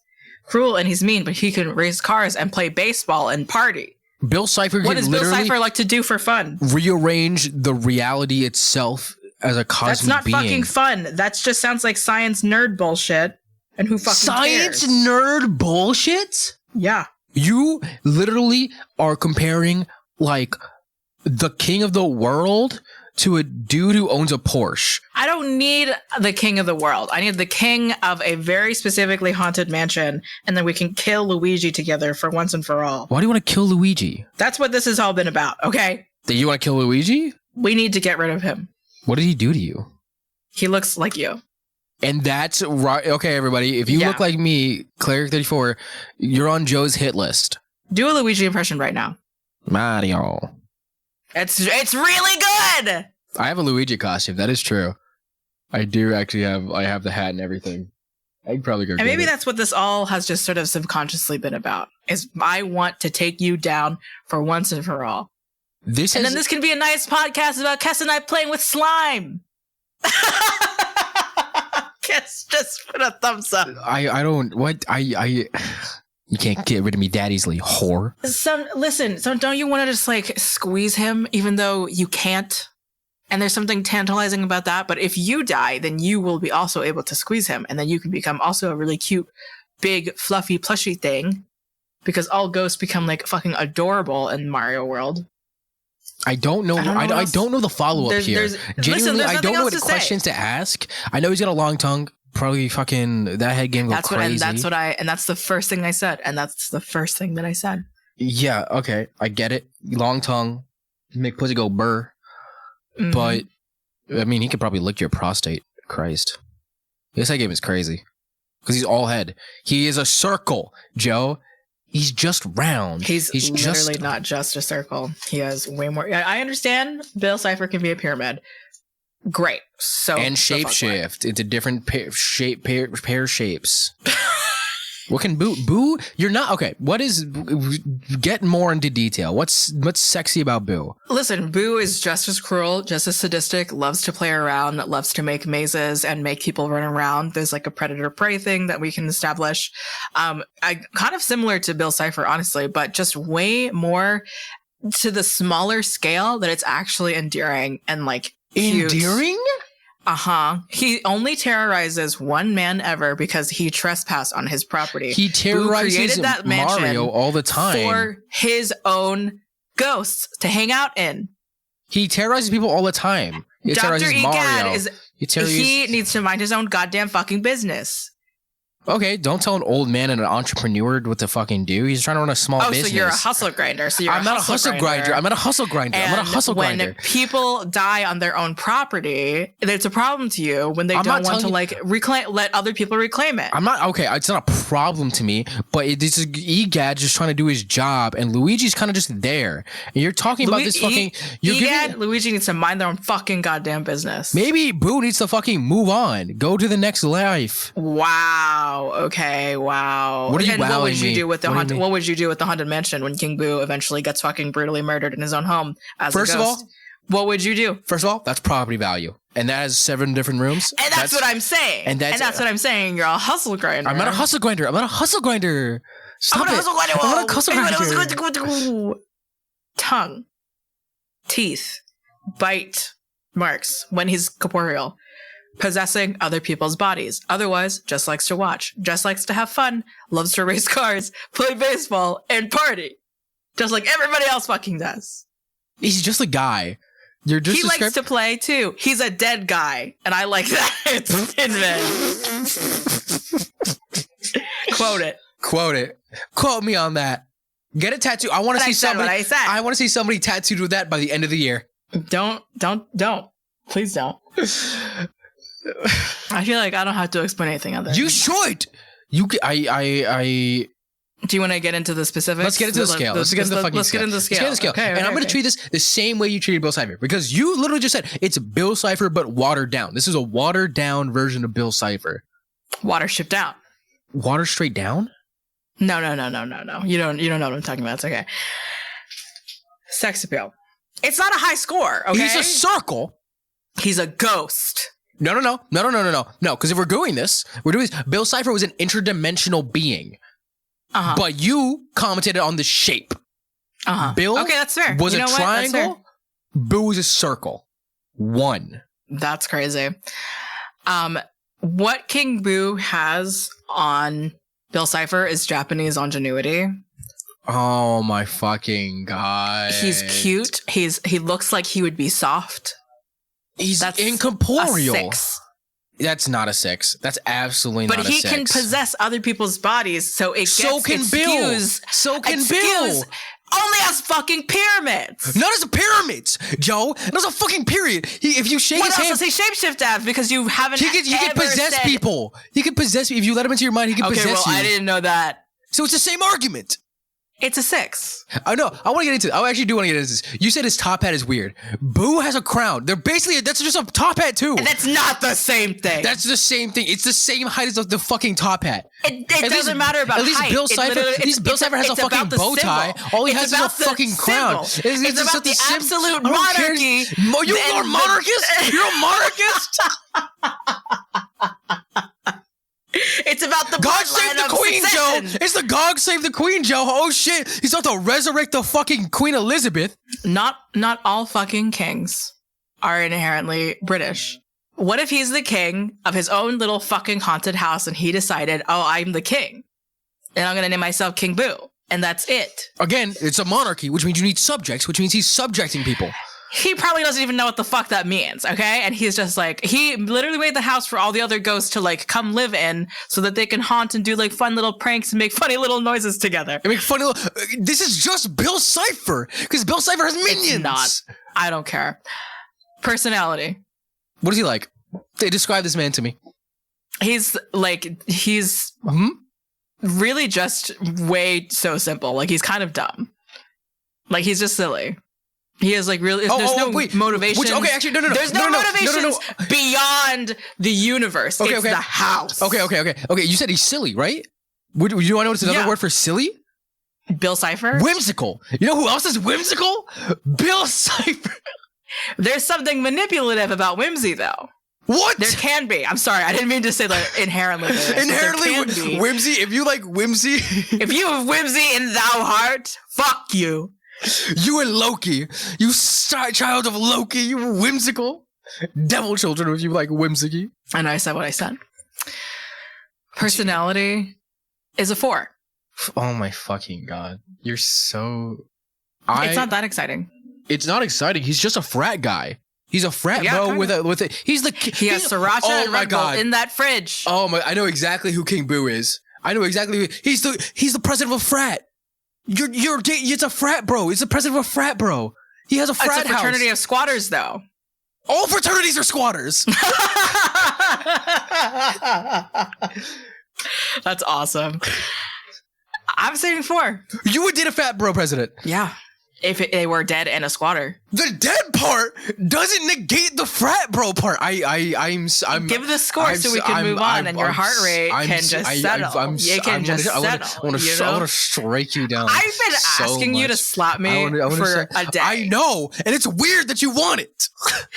cruel and he's mean, but he can race cars and play baseball and party. Bill Cipher What can does Bill literally Cipher like to do for fun? rearrange the reality itself as a cosmic That's not being. fucking fun. That just sounds like science nerd bullshit. And who fucking Science cares? nerd bullshit? Yeah. You literally are comparing like the king of the world to a dude who owns a Porsche. I don't need the king of the world. I need the king of a very specifically haunted mansion, and then we can kill Luigi together for once and for all. Why do you want to kill Luigi? That's what this has all been about, okay? Do you want to kill Luigi? We need to get rid of him. What did he do to you? He looks like you. And that's right. Okay, everybody. If you look like me, Cleric34, you're on Joe's hit list. Do a Luigi impression right now. Mario. It's really good. I have a Luigi costume. That is true. I do actually have the hat and everything. I'd probably go. And maybe that's what this all has just sort of subconsciously been about. Is I want to take you down for once and for all. Then this can be a nice podcast about Kess and I playing with slime. Kess just put a thumbs up. I don't what I you can't get rid of me that easily, whore. So don't you want to just like squeeze him even though you can't? And there's something tantalizing about that. But if you die, then you will be also able to squeeze him. And then you can become also a really cute, big, fluffy, plushy thing. Because all ghosts become like fucking adorable in Mario World. I don't know. I don't know the follow-up here. Genuinely, I don't know what questions to ask. I know he's got a long tongue. Probably fucking that head game go crazy. And that's the first thing I said. And that's the first thing that I said. Yeah, okay. I get it. Long tongue. Make pussy go burr. Mm-hmm. But, I mean, he could probably lick your prostate. Christ. This head game is crazy. Because he's all head. He is a circle, Joe. He's just round. He's literally not just a circle. He has way more. I understand Bill Cipher can be a pyramid. Great. And shapeshift into different pair shapes. What can Boo? You're not okay. What is? Get more into detail. What's sexy about Boo? Listen, Boo is just as cruel, just as sadistic. Loves to play around. Loves to make mazes and make people run around. There's like a predator prey thing that we can establish. I kind of similar to Bill Cipher, honestly, but just way more to the smaller scale that it's actually endearing and like cute. Endearing. He only terrorizes one man ever because he trespassed on his property. He terrorizes that Mario all the time for his own ghosts to hang out in. He terrorizes people all the time. He Dr. Mario. He needs to mind his own goddamn fucking business. Okay, don't tell an old man and an entrepreneur what to fucking do. He's trying to run a small business. So you're a hustle grinder. I'm not a hustle grinder. I'm not a hustle grinder. I'm not a hustle grinder. When people die on their own property, it's a problem to you when they don't want to like let other people reclaim it. I'm not okay. It's not a problem to me, but it's EGAD just trying to do his job, and Luigi's kind of just there. And you're talking about this fucking. Luigi needs to mind their own fucking goddamn business. Maybe Boo needs to fucking move on, go to the next life. Wow. Okay. Wow. What would you do with the haunted? What would you do with the haunted mansion when King Boo eventually gets fucking brutally murdered in his own home as a ghost? First of all, what would you do? First of all, that's property value, and that has 7 different rooms. And that's what I'm saying. And that's what I'm saying. You're a hustle grinder. I'm not a hustle grinder. Stop I'm not a hustle grinder. Tongue, teeth, bite, marks when he's corporeal, possessing other people's bodies. Otherwise, just likes to watch, just likes to have fun, loves to race cars, play baseball, and party. Just like everybody else fucking does. He's just a guy. You're just He likes to play too. He's a dead guy, and I like that. In men. Quote it. Quote it. Quote me on that. Get a tattoo. I want to see somebody. What I said. I want to see somebody tattooed with that by the end of the year. Don't. Please don't. I feel like I don't have to explain anything other. You should. I. Do you want to get into the specifics? Let's get into the scale. Let's get into the fucking scale. Let's get into the scale. Okay, and I'm going to treat this the same way you treated Bill Cipher, because you literally just said it's Bill Cipher but watered down. This is a watered down version of Bill Cipher. Water shipped down. Water straight down? No. You don't know what I'm talking about. It's okay. Sex appeal. It's not a high score, okay? He's a circle. He's a ghost. No. Because if we're doing this, Bill Cipher was an interdimensional being. Uh-huh. But you commented on the shape. Uh-huh. Bill okay, that's fair. was you know a triangle. Boo was a circle. One. That's crazy. What King Boo has on Bill Cipher is Japanese ingenuity. Oh my fucking god. He's cute. He looks like he would be soft. That's incorporeal. A 6. That's not a 6. That's absolutely not a 6. But he can possess other people's bodies, so it so gets can Bill. So can Bill. Only has fucking pyramids. Not as pyramids, Joe. Not as a fucking period. If you shake his hand, what else does he shapeshift as? Because you haven't. He can possess people. He can possess. If you let him into your mind, he can possess you. Okay, well, I didn't know that. So it's the same argument. It's a 6. I know. I want to get into it. I actually do want to get into this. You said his top hat is weird. Boo has a crown. They're basically, that's just a top hat too. And that's not the same thing. That's the same thing. It's the same height as the fucking top hat. It doesn't matter about height. Bill Cipher has a fucking bow tie. All he has is a fucking crown. It's about the absolute monarchy. You're a monarchist? You're a monarchist? It's about the God save the Queen, Joe. It's the God save the Queen, Joe. Oh shit, he's about to resurrect the fucking Queen Elizabeth. Not all fucking kings are inherently British. What if he's the king of his own little fucking haunted house and he decided, oh, I'm the king, and I'm gonna name myself King Boo, and that's it? Again, it's a monarchy, which means you need subjects, which means he's subjecting people. He probably doesn't even know what the fuck that means, okay? And he's just like, he literally made the house for all the other ghosts to like come live in so that they can haunt and do like fun little pranks and make funny little noises together. And make funny little... This is just Bill Cipher, because Bill Cipher has minions. It's not. I don't care. Personality. What is he like? They describe this man to me. He's really just way so simple. Like, he's kind of dumb. Like, he's just silly. He is like really. There's no motivation. Okay, actually, no. There's no motivations beyond the universe. Okay, it's the house. Okay. You said he's silly, right? Would you want to know what's another word for silly? Bill Cipher. Whimsical. You know who else is whimsical? Bill Cipher. There's something manipulative about whimsy, though. What? There can be. I'm sorry, I didn't mean to say that inherently. Inherently whimsy. If you like whimsy, if you have whimsy in thou heart, fuck you. You and Loki, you child of Loki, you whimsical devil children. If you like whimsy, I know I said what I said. Personality is a 4. Oh my fucking god, you're so. It's not that exciting. It's not exciting. He's just a frat guy. He's a frat bro with a. He's the. He has sriracha and Red Bull in that fridge. Oh my! I know exactly who King Boo is. I know exactly. He's the president of a frat. It's a frat bro. It's the president of a frat bro. He has a frat house. It's a fraternity of squatters, though. All fraternities are squatters. That's awesome. I'm saying 4. You would date a fat bro president. Yeah. If they were dead and a squatter. The dead part doesn't negate the frat bro part. I'm give the score so we can move on, and your heart rate can just settle. I want to strike you down. I've been asking you to slap me for a day. I know, and it's weird that you want it.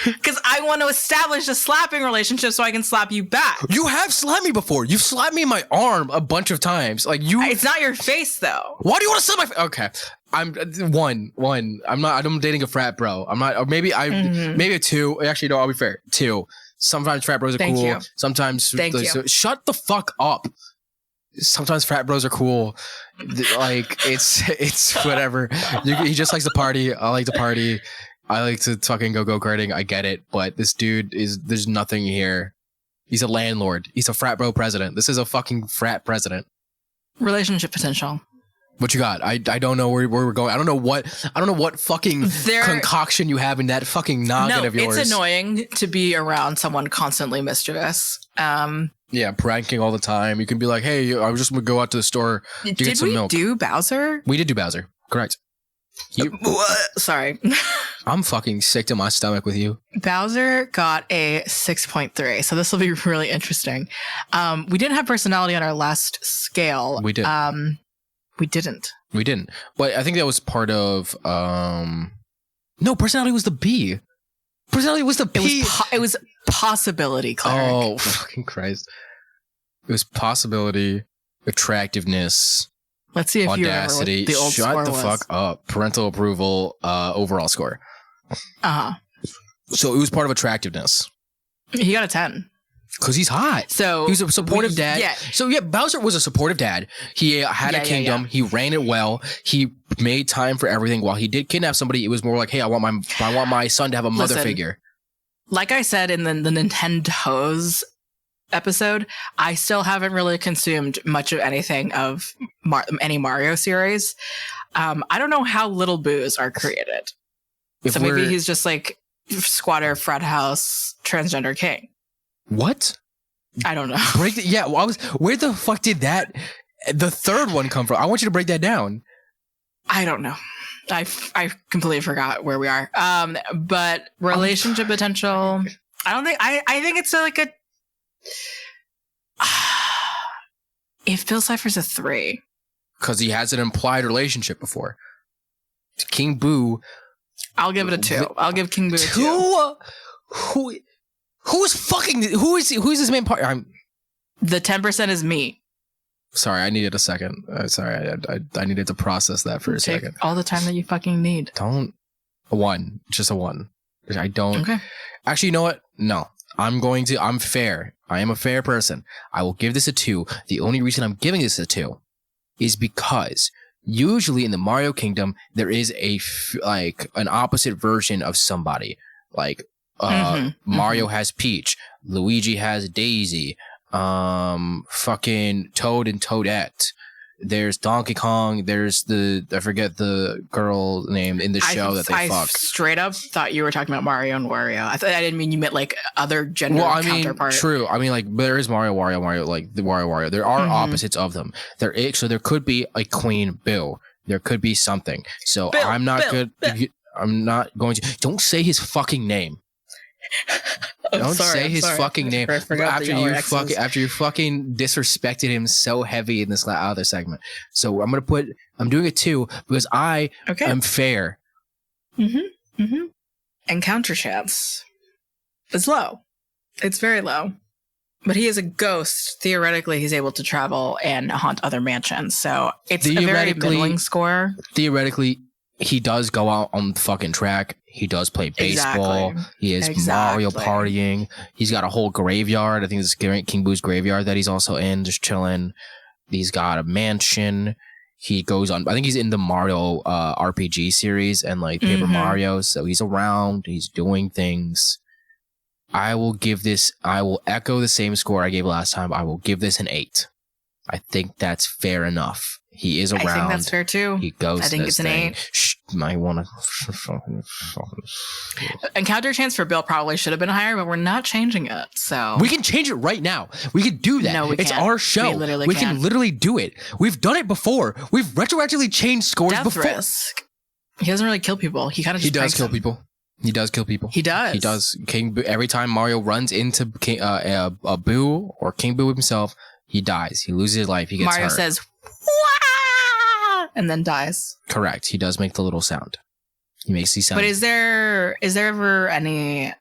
Because I want to establish a slapping relationship so I can slap you back. You have slapped me before. You've slapped me in my arm a bunch of times. Like you. It's not your face though. Why do you want to slap my face? Okay. I'm dating a frat bro. bro. I'm not. Or maybe maybe a 2. Actually, no. I'll be fair. 2. Sometimes frat bros are Thank cool. you. Sometimes Thank you. Shut the fuck up. Sometimes frat bros are cool. Like it's whatever. He just likes to party. I like to party. I like to fucking go karting. I get it, but this dude there's nothing here. He's a landlord. He's a frat bro president. This is a fucking frat president. Relationship potential. What you got? I don't know where we're going. I don't know what fucking concoction you have in that fucking noggin of yours. It's annoying to be around someone constantly mischievous. Yeah, pranking all the time. You can be like, hey, I was just gonna go out to the store to get some milk. Did we do Bowser? We did do Bowser. Correct. Sorry. I'm fucking sick to my stomach with you. Bowser got a 6.3, so this will be really interesting. We didn't have personality on our last scale. We did. We didn't. We didn't. But I think that was part of no, personality was the B. Personality was the P. It was possibility, cleric. Oh, fucking Christ. It was possibility, attractiveness, let's see if audacity. You remember what the old Shut score the was. fuck up. Parental approval, overall score. Uh-huh. So it was part of attractiveness. He got a 10. Because he's hot. So he was a supportive dad. Yeah. So yeah, Bowser was a supportive dad. He had a kingdom. Yeah. He ran it well. He made time for everything. While he did kidnap somebody, it was more like, hey, I want my son to have a mother figure. Like I said in the Nintendo's episode, I still haven't really consumed much of anything of any Mario series. I don't know how little boos are created. So maybe he's just like squatter, frat house, transgender king. What? I don't know. Where the fuck did the third one come from? I want you to break that down. I don't know. I completely forgot where we are. But relationship potential. I think it's like a. If Bill Cipher's a 3, because he has an implied relationship before. King Boo. I'll give it a 2. I'll give King Boo a 2. Who is his main part? The 10% is me. Sorry, I needed a second. Sorry, I needed to process that for a second. All the time that you fucking need. Don't. A 1. Just a 1. I don't. Okay. Actually, you know what? No. I'm fair. I am a fair person. I will give this a 2. The only reason I'm giving this a 2 is because usually in the Mario Kingdom, there is an opposite version of somebody. Like, Mario has Peach, Luigi has Daisy, fucking Toad and Toadette. There's Donkey Kong. There's I forget the girl name in the show that they fuck. I straight up thought you were talking about Mario and Wario. I didn't mean you meant like other gender counterparts. True. I mean, like there is Mario, like the Wario. There are opposites of them. So there could be a Queen Bill. There could be something. So I'm not going to. Don't say his fucking name. Don't say his fucking name after you fucking disrespected him so heavy in this other segment. So I'm doing a 2 because I am fair. Encounter chance is low. It's very low. But he is a ghost. Theoretically, he's able to travel and haunt other mansions. So it's a very middling score. Theoretically, he does go out on the fucking track. He does play baseball. Exactly. He is Mario partying. He's got a whole graveyard. I think it's King Boo's graveyard that he's also in, just chilling. He's got a mansion. He goes on. I think he's in the Mario RPG series and like Paper Mario. So he's around. He's doing things. I will echo the same score I gave last time. I will give this an 8. I think that's fair enough. He is around. I think that's fair too. He goes. I think it's an 8. Might want to. Encounter chance for Bill probably should have been higher, but we're not changing it. So we can change it right now. We can do that. No, we it's can't. Our show. We can literally do it. We've done it before. We've retroactively changed scores before. Risk. He doesn't really kill people. He kind of. He does kill people. He does kill people. He does. He does. King Boo, every time Mario runs into a Boo or King Boo himself, he dies. He loses his life. He gets hurt. Mario says, "Wah!" and then dies. Correct. He does make the little sound. He makes these sounds. But is there ever any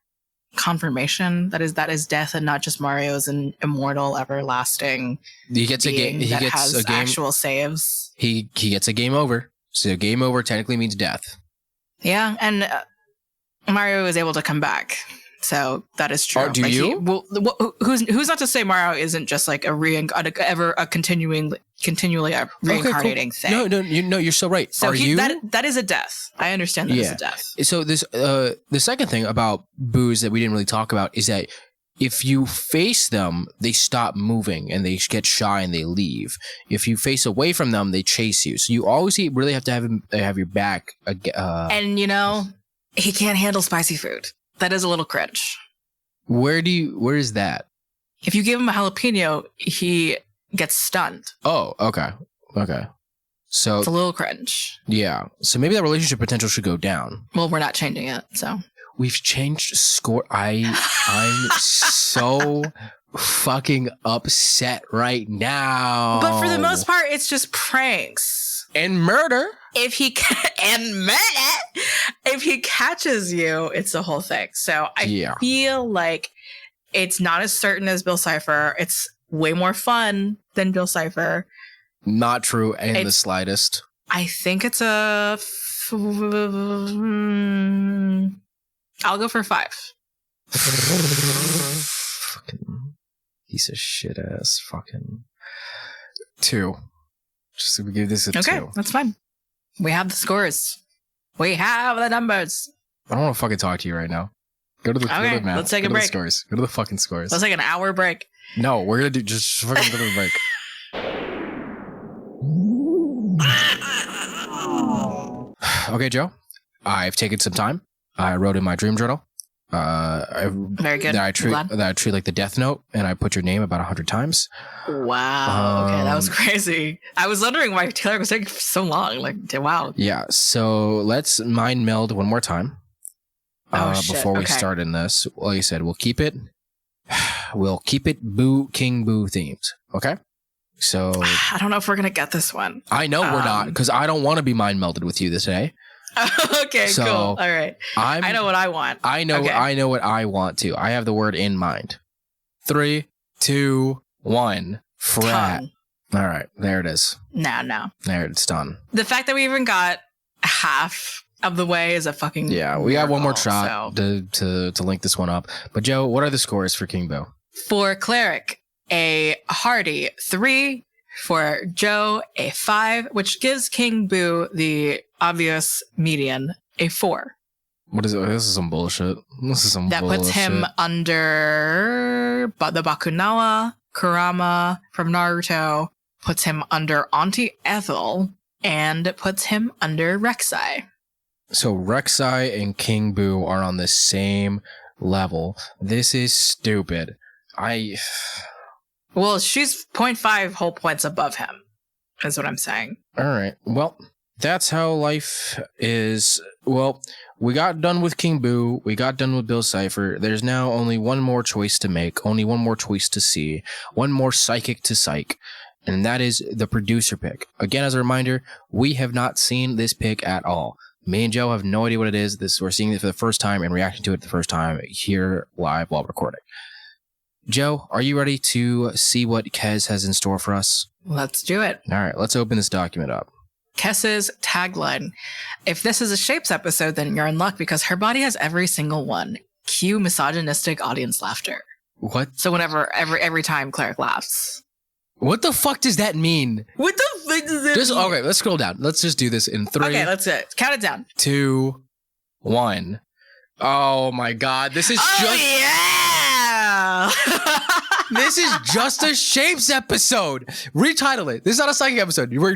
confirmation that is death and not just Mario's an immortal, everlasting? He gets being a game. He gets a game. Actual saves. He gets a game over. So game over technically means death. Yeah, and Mario is able to come back. So that is true. Oh, do you? Who's not to say Mario isn't just like continually reincarnating thing? No, you're so right. So Are you? That is a death. I understand that is a death. So this the second thing about boos that we didn't really talk about is that if you face them, they stop moving and they get shy and they leave. If you face away from them, they chase you. So you always really have to have your back. And he can't handle spicy food. That is a little cringe. Where is that? If you give him a jalapeno, he gets stunned. Oh, okay. So it's a little cringe. Yeah. So maybe that relationship potential should go down. Well, we're not changing it, so. We've changed score. I'm so fucking upset right now. But for the most part, it's just pranks. And murder. If he catches you, it's the whole thing. So I feel like it's not as certain as Bill Cipher. It's way more fun than Bill Cipher. Not true in the slightest. I think it's a... I'll go for 5. Fucking piece of shit ass. Fucking 2. Just to give this a 2. Okay, that's fine. We have the scores. We have the numbers. I don't want to fucking talk to you right now. Go to the math. Let's take a break. Scores. Go to the fucking scores. Let's take an hour break. No, we're gonna do just fucking go to the break. Okay, Joe. I've taken some time. I wrote in my dream journal. Very good. That I treat like the Death Note, and I put your name about 100 times. Wow. Okay, that was crazy. I was wondering why Taylor was taking so long. Like, wow. Yeah. So let's mind meld one more time. Before we start in this, like I said, we'll keep it King Boo themed. Okay. So I don't know if we're gonna get this one. I know we're not, because I don't want to be mind melded with you today. Okay, so, cool. All right. I know what I want. I know what I want to. I have the word in mind. 3, 2, 1. Frat. Tongue. All right, there it is. No. There, it's done. The fact that we even got half of the way is a fucking we got one more shot to link this one up. But Joe, what are the scores for King Boo? For Cleric, a hearty 3. For Joe, a 5, which gives King Boo the obvious median, a 4. What is it? This is some bullshit. That puts him under the Bakunawa, Kurama from Naruto, puts him under Auntie Ethel, and puts him under Rek'Sai. So Rek'Sai and King Boo are on the same level. This is stupid. Well, she's 0.5 whole points above him, is what I'm saying. All right. Well, that's how life is. Well, we got done with King Boo. We got done with Bill Cipher. There's now only one more choice to make, only one more choice to see, one more psychic to psych, and that is the producer pick. Again, as a reminder, we have not seen this pick at all. Me and Joe have no idea what it is. We're seeing it for the first time and reacting to it the first time here live while recording. Joe, are you ready to see what Kez has in store for us? Let's do it. All right, let's open this document up. Kez's tagline. If this is a Shapes episode, then you're in luck because her body has every single one. Cue misogynistic audience laughter. What? So whenever, every time Cleric laughs. What the fuck does that mean? What the fuck does that mean? Okay, let's scroll down. Let's just do this in 3. Okay, let's do it. Count it down. 2, 1. Oh my god, this is this is just a Shapes episode. Retitle it. This is not a psychic episode. You know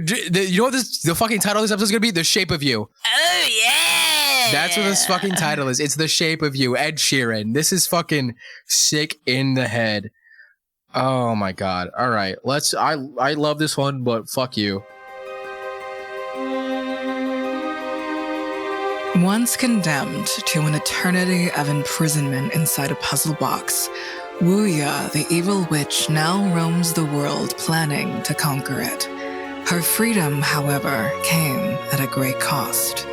what the fucking title of this episode is gonna be? The Shape of You. Oh yeah. That's what this fucking title is. It's The Shape of You. Ed Sheeran. This is fucking sick in the head. Oh my god. All right, I love this one, but fuck you. Once condemned to an eternity of imprisonment inside a puzzle box, Wuya, the evil witch, now roams the world planning to conquer it. Her freedom, however, came at a great cost.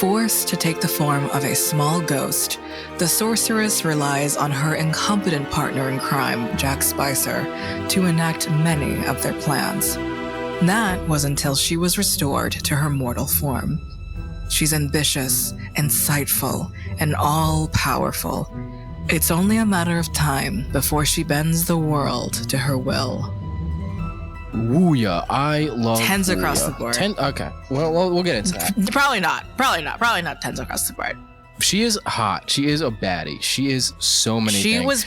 Forced to take the form of a small ghost, the sorceress relies on her incompetent partner in crime, Jack Spicer, to enact many of their plans. That was until she was restored to her mortal form. She's ambitious, insightful, and all-powerful. It's only a matter of time before she bends the world to her will. Wuya, I love 10s Wuya. across the board. Okay. Well, we'll get into that. Probably not 10s across the board. She is hot. She is a baddie. She is so many She things. was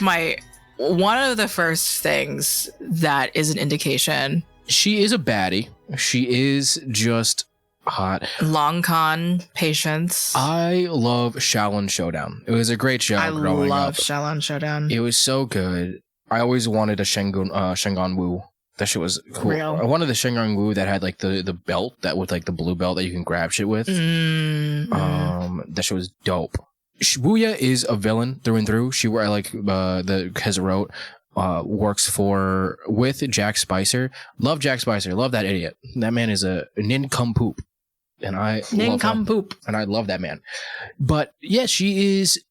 one of the first things that is an indication. She is a baddie. She is just hot. Long con, patience. I love Shaolin Showdown. It was a great show I growing love up. Shaolin Showdown. It was so good. I always wanted a Shengon Wu. That shit was cool. Real. I wanted the Shengon Wu that had like the belt that with like the blue belt that you can grab shit with. That shit was dope. Wuya is a villain through and through. She works with Jack Spicer. Love Jack Spicer. Love that idiot. That man is a nincompoop. And I love that man. But yeah, she is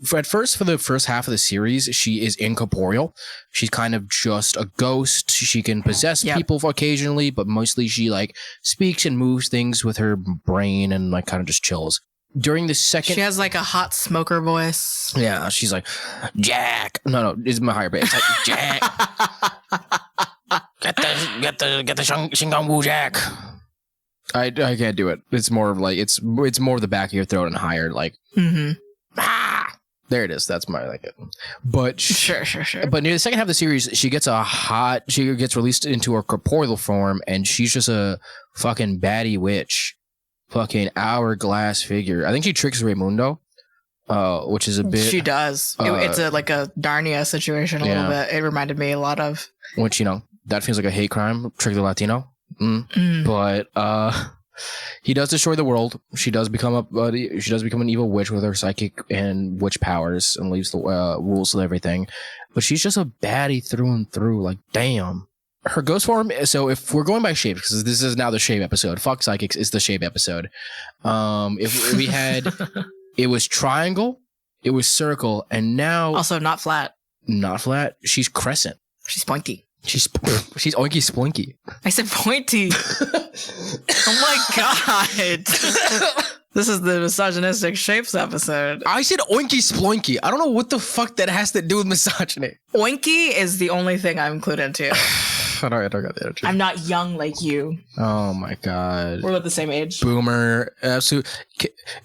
for the first half of the series, she is incorporeal. She's kind of just a ghost. She can possess people occasionally, but mostly she like speaks and moves things with her brain and like kind of just chills. During the second, she has like a hot smoker voice. Yeah, she's like, Jack. No, it's my higher bass. It's like, Jack. get the Shingon Wu Jack. I can't do it. It's more of like it's more of the back of your throat and higher, like there it is. That's my like it. But sure. But near the second half of the series, she gets released into her corporeal form, and she's just a fucking baddie witch. Fucking hourglass figure. I think she tricks Raimundo, which is a bit. She does. It's like a Narnia situation a little bit. It reminded me a lot of. Which that feels like a hate crime. Trick the Latino. But he does destroy the world. She does become an evil witch with her psychic and witch powers and leaves the rules of everything. But she's just a baddie through and through. Like damn. Her ghost form. So if we're going by shapes, because this is now the shape episode. Fuck psychics is the shape episode. If we had, it was triangle, it was circle, and now also not flat. Not flat. She's crescent. She's pointy. She's oinky splinky. I said pointy. Oh my god. This is the misogynistic shapes episode. I said oinky sploinky. I don't know what the fuck that has to do with misogyny. Oinky is the only thing I'm clued into. I don't got the energy. I'm not young like you. Oh my god. We're about the same age. Boomer. Absolute.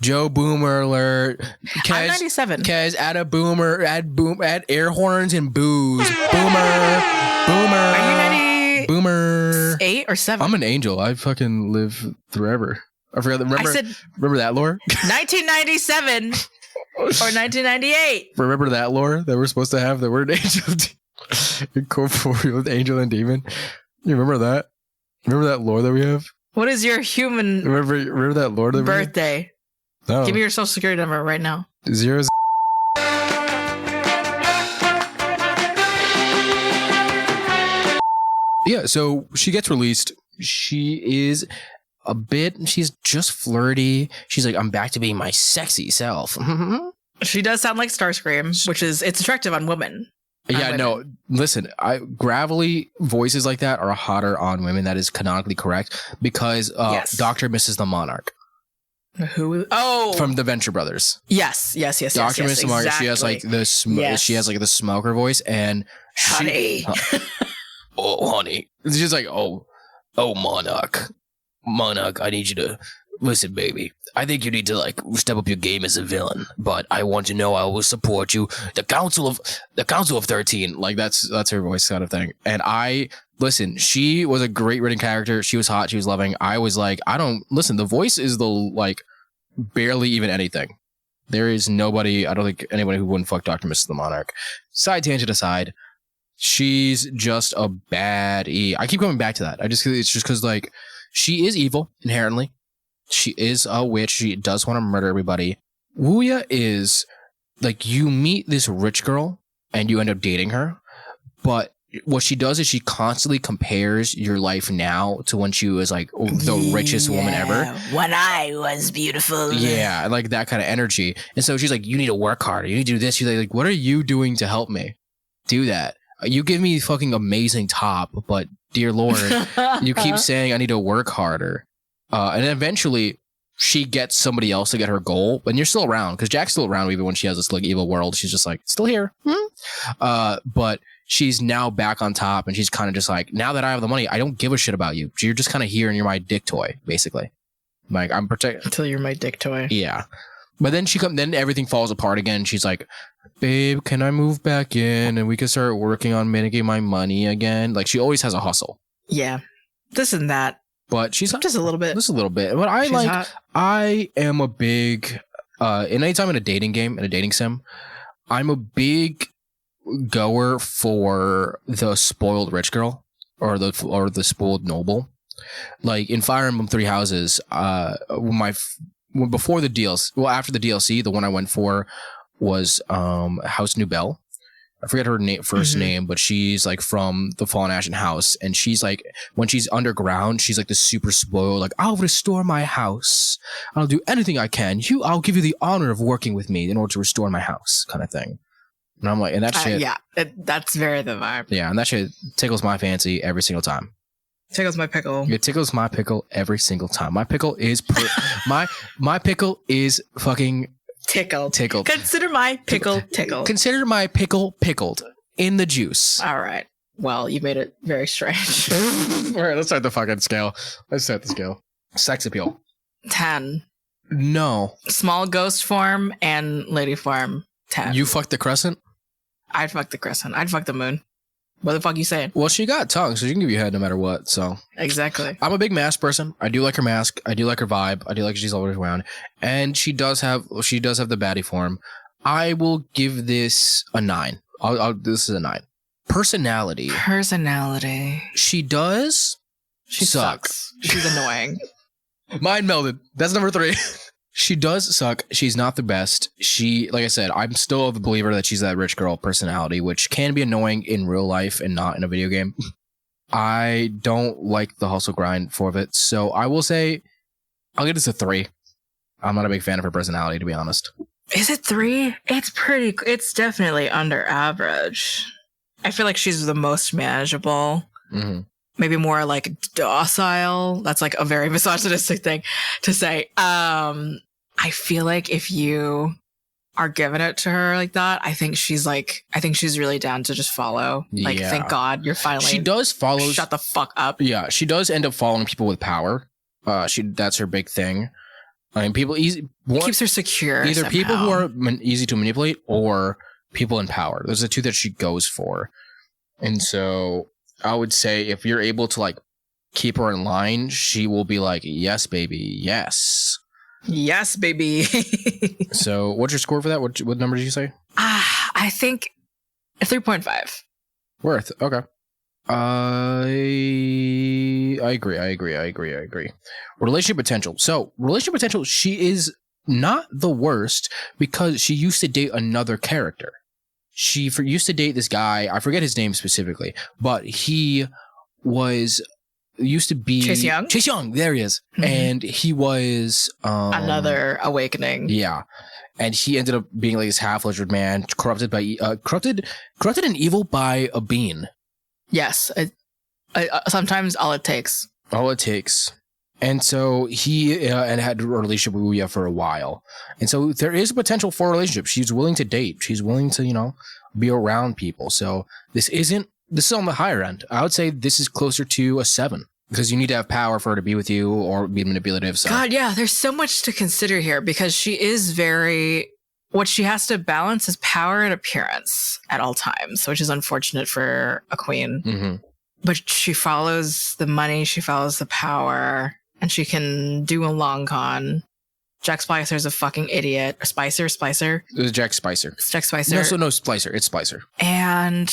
Joe Boomer alert. I'm 97. Kez, add air horns and booze. Boomer. Are you 90? Boomer. 8 or 7? I'm an angel. I fucking live forever. I forgot. Remember that lore? 1997 or 1998. Remember that lore that we're supposed to have? That we're an angel. Incorporeal angel and demon. You remember that? Remember that lore that we have? What is your human remember that lore that birthday? We have? No. Give me your social security number right now. 0. Yeah, so she gets released. She's just flirty. She's like, I'm back to being my sexy self. She does sound like Starscream, which it's attractive on women. Yeah, no, listen, gravelly voices like that are hotter on women. That is canonically correct because Dr. Mrs. the Monarch. Who? Oh, from the Venture Brothers. Yes. Dr. Mrs. the Monarch. She has like she has like the smoker voice and honey. Oh, honey. It's just like, oh, Monarch, I need you to listen, baby. I think you need to like step up your game as a villain, but I want you to know I will support you. The Council of 13, like that's her voice kind of thing. And listen, she was a great written character. She was hot. She was loving. I was like, the voice is barely even anything. There is nobody, I don't think anybody who wouldn't fuck Dr. Mrs. the Monarch. Side tangent aside, she's just a baddie. I keep coming back to that. It's just because like she is evil inherently. She is a witch. She does want to murder everybody. Wuya is like, you meet this rich girl and you end up dating her. But what she does is she constantly compares your life now to when she was like the richest woman ever. When I was beautiful. Yeah, like that kind of energy. And so she's like, you need to work harder. You need to do this. She's like, what are you doing to help me do that? You give me fucking amazing top, but dear Lord, you keep saying I need to work harder. And eventually she gets somebody else to get her goal, but you're still around because Jack's still around even when she has this like evil world. She's just like still here. But she's now back on top, and she's kind of just like, now that I have the money, I don't give a shit about you. You're just kind of here, and you're my dick toy, basically. Like I'm protecting until you're my dick toy. Yeah, but then then everything falls apart again. She's like, babe, can I move back in and we can start working on making my money again? Like she always has a hustle. Yeah, this and that. But she's just a little bit. Just a little bit. But I am a big, in anytime in a dating game, in a dating sim, I'm a big goer for the spoiled rich girl or the spoiled noble. Like in Fire Emblem Three Houses, before the DLC, well, after the DLC, the one I went for was House Nubel. I forget her first name, but she's like from the Fallen Ashen House. And she's like, when she's underground, she's like this super spoiled, like, I'll restore my house. I'll do anything I can. I'll give you the honor of working with me in order to restore my house kind of thing. And I'm like, and that shit. Yeah, that's very the vibe. Yeah, and that shit tickles my fancy every single time. Tickles my pickle. It tickles my pickle every single time. My pickle is, my pickle is fucking... Tickled. Consider my pickle tickled. Consider my pickle pickled in the juice. All right. Well, you made it very strange. All right, let's start the fucking scale. Let's set the scale. Sex appeal. 10. No. Small ghost form and lady form. 10. You fucked the crescent? I'd fuck the crescent. I'd fuck the moon. What the fuck you saying? Well, she got tongue, so she can give you head no matter what. So exactly. I'm a big mask person. I do like her mask. I do like her vibe. I do like she's always around, and she does have the baddie form. I will give this a 9. This is a 9. Personality. She does. She sucks. She's annoying. Mind melded. That's number 3. She does suck. She's not the best. Like I said, I'm still a believer that she's that rich girl personality, which can be annoying in real life and not in a video game. I don't like the hustle grind for it. So I will say, I'll give this a 3. I'm not a big fan of her personality, to be honest. Is it 3? It's definitely under average. I feel like she's the most manageable. Mm-hmm. Maybe more like docile. That's like a very misogynistic thing to say. I feel like if you are giving it to her like that, I think she's really down to just follow. Like, thank God you're finally. She does follow. Shut the fuck up. Yeah, she does end up following people with power. That's her big thing. I mean, people keeps her secure. Either somehow. people who are easy to manipulate or people in power. Those are the two that she goes for. And so I would say if you're able to like keep her in line, she will be like, yes, baby. Yes. Yes, baby. So what's your score for that? What number did you say? I think 3.5. Worth. Okay. I agree. Relationship potential. So relationship potential, she is not the worst because she used to date another character. She used to date this guy. I forget his name specifically, but he used to be Chase Young. There he is. Mm-hmm. And he was another awakening. Yeah. And he ended up being like this half-lizard man, corrupted and evil by a bean. Yes. Sometimes all it takes. And so he and had a relationship with Wuya for a while. And so there is a potential for a relationship. She's willing to date. She's willing to, be around people. So this is on the higher end. I would say this is closer to a 7 because you need to have power for her to be with you or be manipulative. So. God, yeah, there's so much to consider here because she is what she has to balance is power and appearance at all times, which is unfortunate for a queen. Mm-hmm. But she follows the money, she follows the power, and she can do a long con. Jack Spicer's a fucking idiot. Or Spicer? It was Jack Spicer. It's Jack Spicer. No, Spicer. It's Spicer. And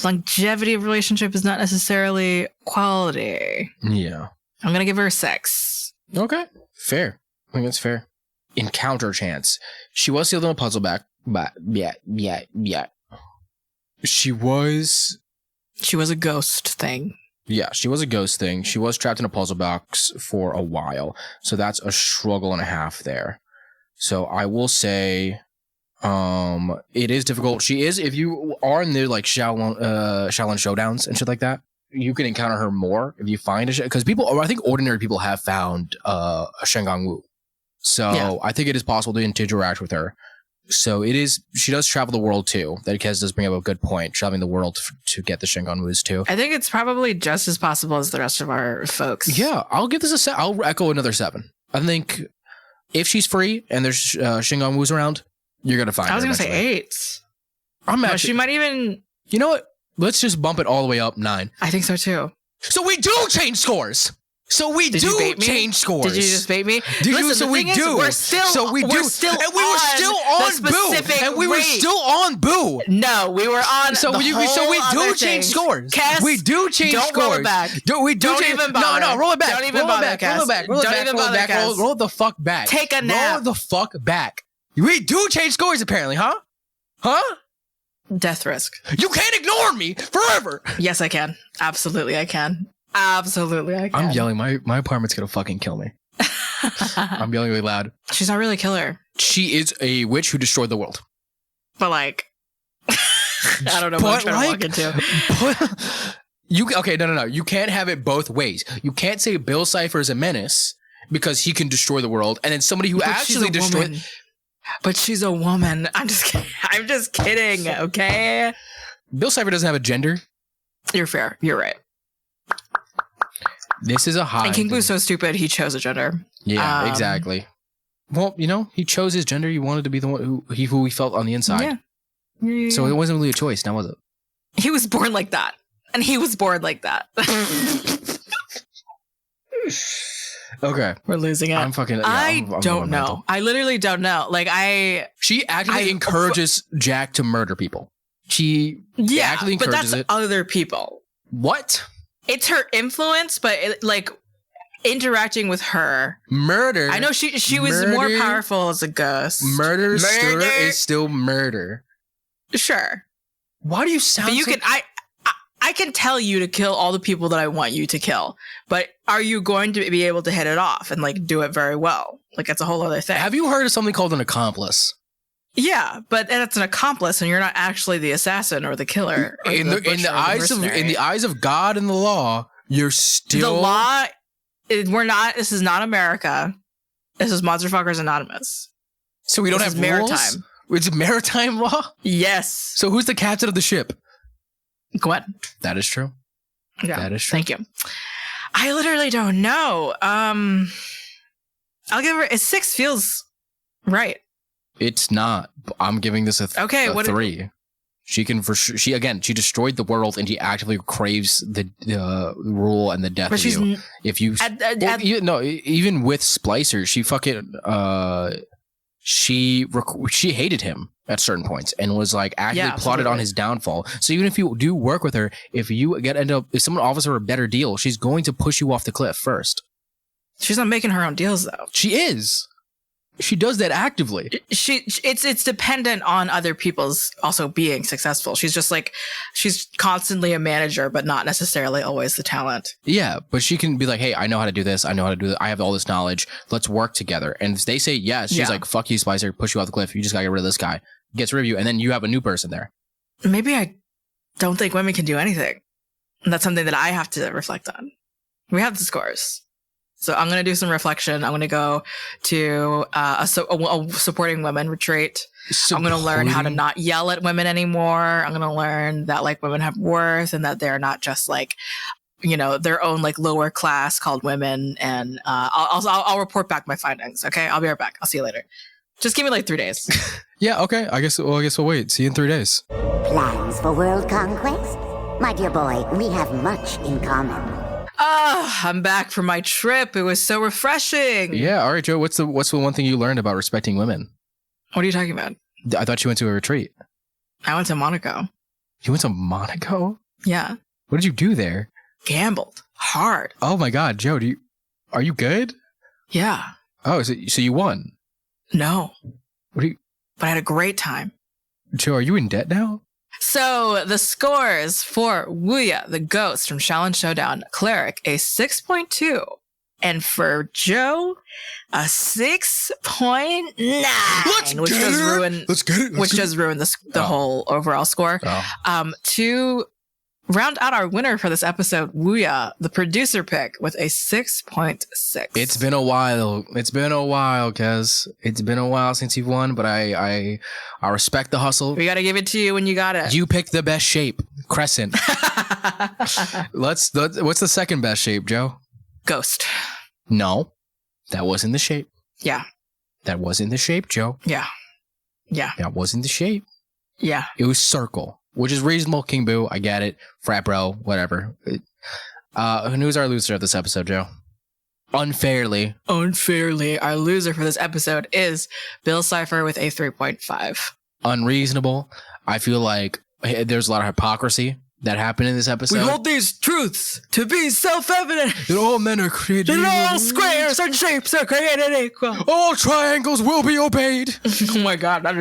longevity of relationship is not necessarily quality. Yeah. I'm going to give her a 6. Okay. Fair. I think that's fair. Encounter chance. She was sealed in a puzzle back. But yeah. She was a ghost thing. Yeah, she was a ghost thing. She was trapped in a puzzle box for a while. So that's a struggle and a half there. So I will say it is difficult. She is, if you are in the like Shaolin showdowns and shit like that, you can encounter her more if you find because I think ordinary people have found a Shengang Wu. So I think it is possible to interact with her. So she does travel the world too. That Kez does bring up a good point, traveling the world to get the Shengang Wus too. I think it's probably just as possible as the rest of our folks. Yeah, I'll give this I'll echo another 7. I think if she's free and there's Shengang Wus around, you're going to find her. I was going to say 8. She might even... You know what? Let's just bump it all the way up 9. I think so too. So we do change scores. So we Did do you bait me? change scores. Did you just bait me? Listen, the thing is, we're still, and we were still on Boo. And we were still on Boo. No, we were on so the we whole do other change thing. scores. Cass, we do change don't scores. Roll it back. We do don't change, even bother. No, roll it back. Don't even roll bother, it back. Cass. Roll it back. Roll it don't back. even Roll it bother, back. Cass. Roll the fuck back. Take a nap. Roll the fuck back. We do change scores apparently, huh? Huh? Death risk. You can't ignore me forever. Yes, I can. Absolutely, I can. Absolutely, I can. I'm yelling. My apartment's gonna fucking kill me. I'm yelling really loud. She's not really a killer. She is a witch who destroyed the world. But like, I don't know what I'm trying to walk into. No. You can't have it both ways. You can't say Bill Cipher is a menace because he can destroy the world, and then somebody who actually destroyed. But she's a woman. I'm just kidding. I'm just kidding. Okay. Bill Cipher doesn't have a gender. You're fair. You're right. This is a high. And King Boo's so stupid. He chose a gender. Yeah, exactly. Well, he chose his gender. He wanted to be the one who he felt on the inside. Yeah. So it wasn't really a choice, now was it? He was born like that. And he was born like that. Okay. We're losing it. I'm fucking... Yeah, I I'm don't know. mental. I literally don't know. Like, She actively encourages Jack to murder people. She actively encourages but that's other people. What? It's her influence, but interacting with her. Murder. I know she was more powerful as a ghost. Murder is still murder. Sure. Why do you sound but you can I can tell you to kill all the people that I want you to kill, but are you going to be able to hit it off and like do it very well? Like that's a whole other thing. Have you heard of something called an accomplice? Yeah, but it's an accomplice, and you're not actually the assassin or the killer. Or in the eyes of God and the law, you're still the law. We're not. This is not America. This is Monster Fuckers Anonymous. So we don't have rules? maritime. It's maritime law. Yes. So who's the captain of the ship? Gwen. That is true. Yeah. That is true. Thank you. I literally don't know. I'll give her a 6. Feels right. It's not. I'm giving this a 3. She can for sure. She destroyed the world, and she actively craves the rule and the death of you. If you, even with Splicer, she fucking she hated him at certain points and was like actively plotted on his downfall. So even if you do work with her, if someone offers her a better deal, she's going to push you off the cliff first. She's not making her own deals though. She is. She does that actively. It's dependent on other people's also being successful. She's just like, she's constantly a manager, but not necessarily always the talent. Yeah, but she can be like, hey, I know how to do this. I know how to do that. I have all this knowledge. Let's work together. And if they say yes, she's like, fuck you, Splicer, push you off the cliff. You just gotta get rid of this guy. Gets rid of you, and then you have a new person there. Maybe I don't think women can do anything. And that's something that I have to reflect on. We have the scores. So I'm going to do some reflection. I'm going to go to a supporting women retreat. I'm going to learn how to not yell at women anymore. I'm going to learn that like women have worth and that they're not just like, their own like lower class called women. And I'll report back my findings. Okay. I'll be right back. I'll see you later. Just give me like 3 days. Yeah. Okay. I guess we'll wait. See you in 3 days. Plans for world conquest? My dear boy, we have much in common. I'm back from my trip. It was so refreshing. Yeah. All right, Joe. What's the one thing you learned about respecting women? What are you talking about? I thought you went to a retreat. I went to Monaco. You went to Monaco? Yeah. What did you do there? Gambled hard. Oh my God, Joe. Are you good? Yeah. Oh, so you won? No. But I had a great time. Joe, are you in debt now? So the scores for Wuya, the ghost from Shaolin Showdown, cleric, a 6.2. And for Joe, a 6.9. Which does ruin the whole overall score. Oh. To round out our winner for this episode, Wuya, the producer pick, with a 6.6. It's been a while. It's been a while, Kez. It's been a while since you've won, but I respect the hustle. We got to give it to you when you got it. You picked the best shape, crescent. What's the second best shape, Joe? Ghost. No, that wasn't the shape. Yeah. That wasn't the shape, Joe. Yeah. Yeah. That wasn't the shape. Yeah. It was circle, which is reasonable. King Boo, I get it. Frat bro, whatever. Who's our loser of this episode, Joe? Unfairly, our loser for this episode is Bill Cipher with a 3.5. Unreasonable. I feel like there's a lot of hypocrisy that happened in this episode. We hold these truths to be self-evident. That all men are created That equal. all squares and shapes are created equal. All triangles will be obeyed. Oh my God, that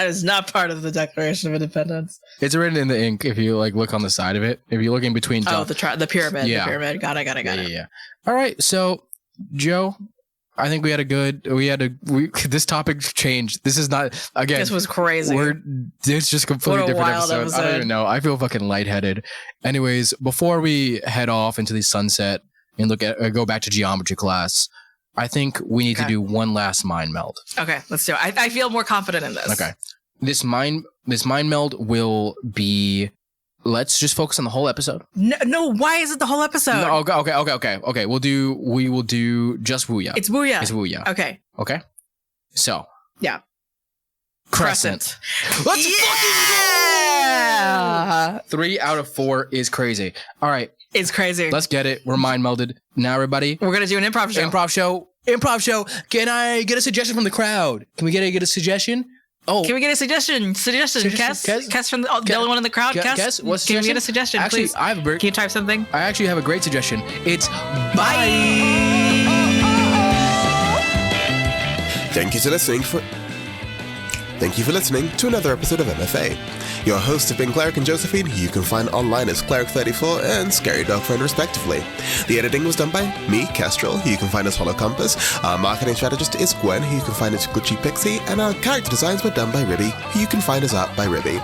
is not part of the Declaration of Independence. It's written in the ink if you like look on the side of it. If you look in between. Oh, the pyramid. Yeah. The pyramid. Got it. Yeah. All right. So, Joe, I think this topic changed. This is not, again. This was crazy. It's just completely What a different wild episode. I don't even know. I feel fucking lightheaded. Anyways, before we head off into the sunset and go back to geometry class, I think we need to do one last mind meld. Okay, let's do it. I feel more confident in this. Okay. This mind meld will be, let's just focus on the whole episode. No, why is it the whole episode? No, okay. We will do just Wuya. It's Wuya. It's Wuya. Okay. So. Yeah. Crescent. Let's fucking 3 out of 4 is crazy. All right. It's crazy. Let's get it. We're mind melded. Now, everybody. We're going to do an improv show. Improv show. Can I get a suggestion from the crowd? Can we get a suggestion? Oh. Can we get a suggestion? Kes from the only one in the crowd? Kes, what's Can we get a suggestion, actually, please? Can you type something? I actually have a great suggestion. It's bye. Thank you for listening to another episode of MFA. Your hosts have been Cleric and Josephine, who you can find online as Cleric34 and Scary Dog Friend, respectively. The editing was done by me, Kestrel, who you can find as Hollow Compass. Our marketing strategist is Gwen, who you can find as Glitchy Pixie, and our character designs were done by Ribby, who you can find as Art by Ribby.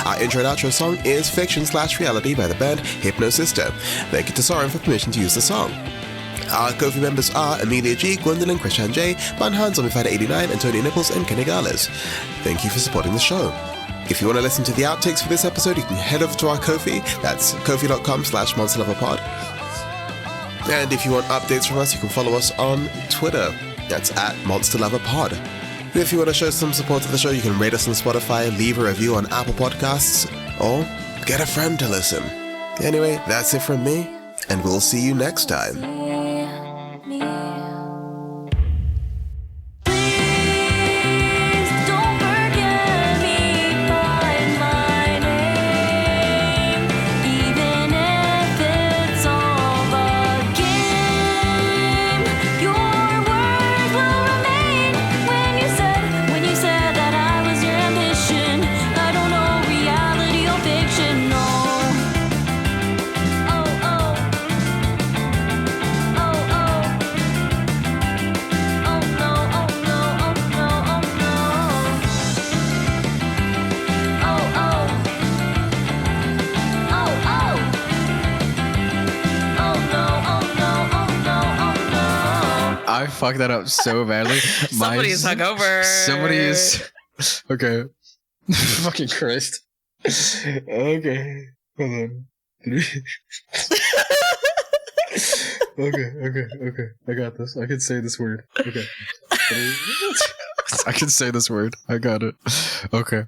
Our intro and outro song is Fiction/Reality by the band Hypnosister. Thank you to Soren for permission to use the song. Our Ko-fi members are Amelia G, Gwendolyn, Christian J, Bunhan, Zombifighter89, Antonio Nichols, and Kenny Gales. Thank you for supporting the show. If you want to listen to the outtakes for this episode, you can head over to our Ko-fi. That's kofi.com/monsterloverpod. And if you want updates from us, you can follow us on Twitter. That's @monsterloverpod. If you want to show some support to the show, you can rate us on Spotify, leave a review on Apple Podcasts, or get a friend to listen. Anyway, that's it from me, and we'll see you next time. I fucked that up so badly. Somebody's hungover. Somebody is. Okay. Fucking Christ. Okay. Hold on. Okay. I got this. I can say this word. Okay. I can say this word. I got it. Okay.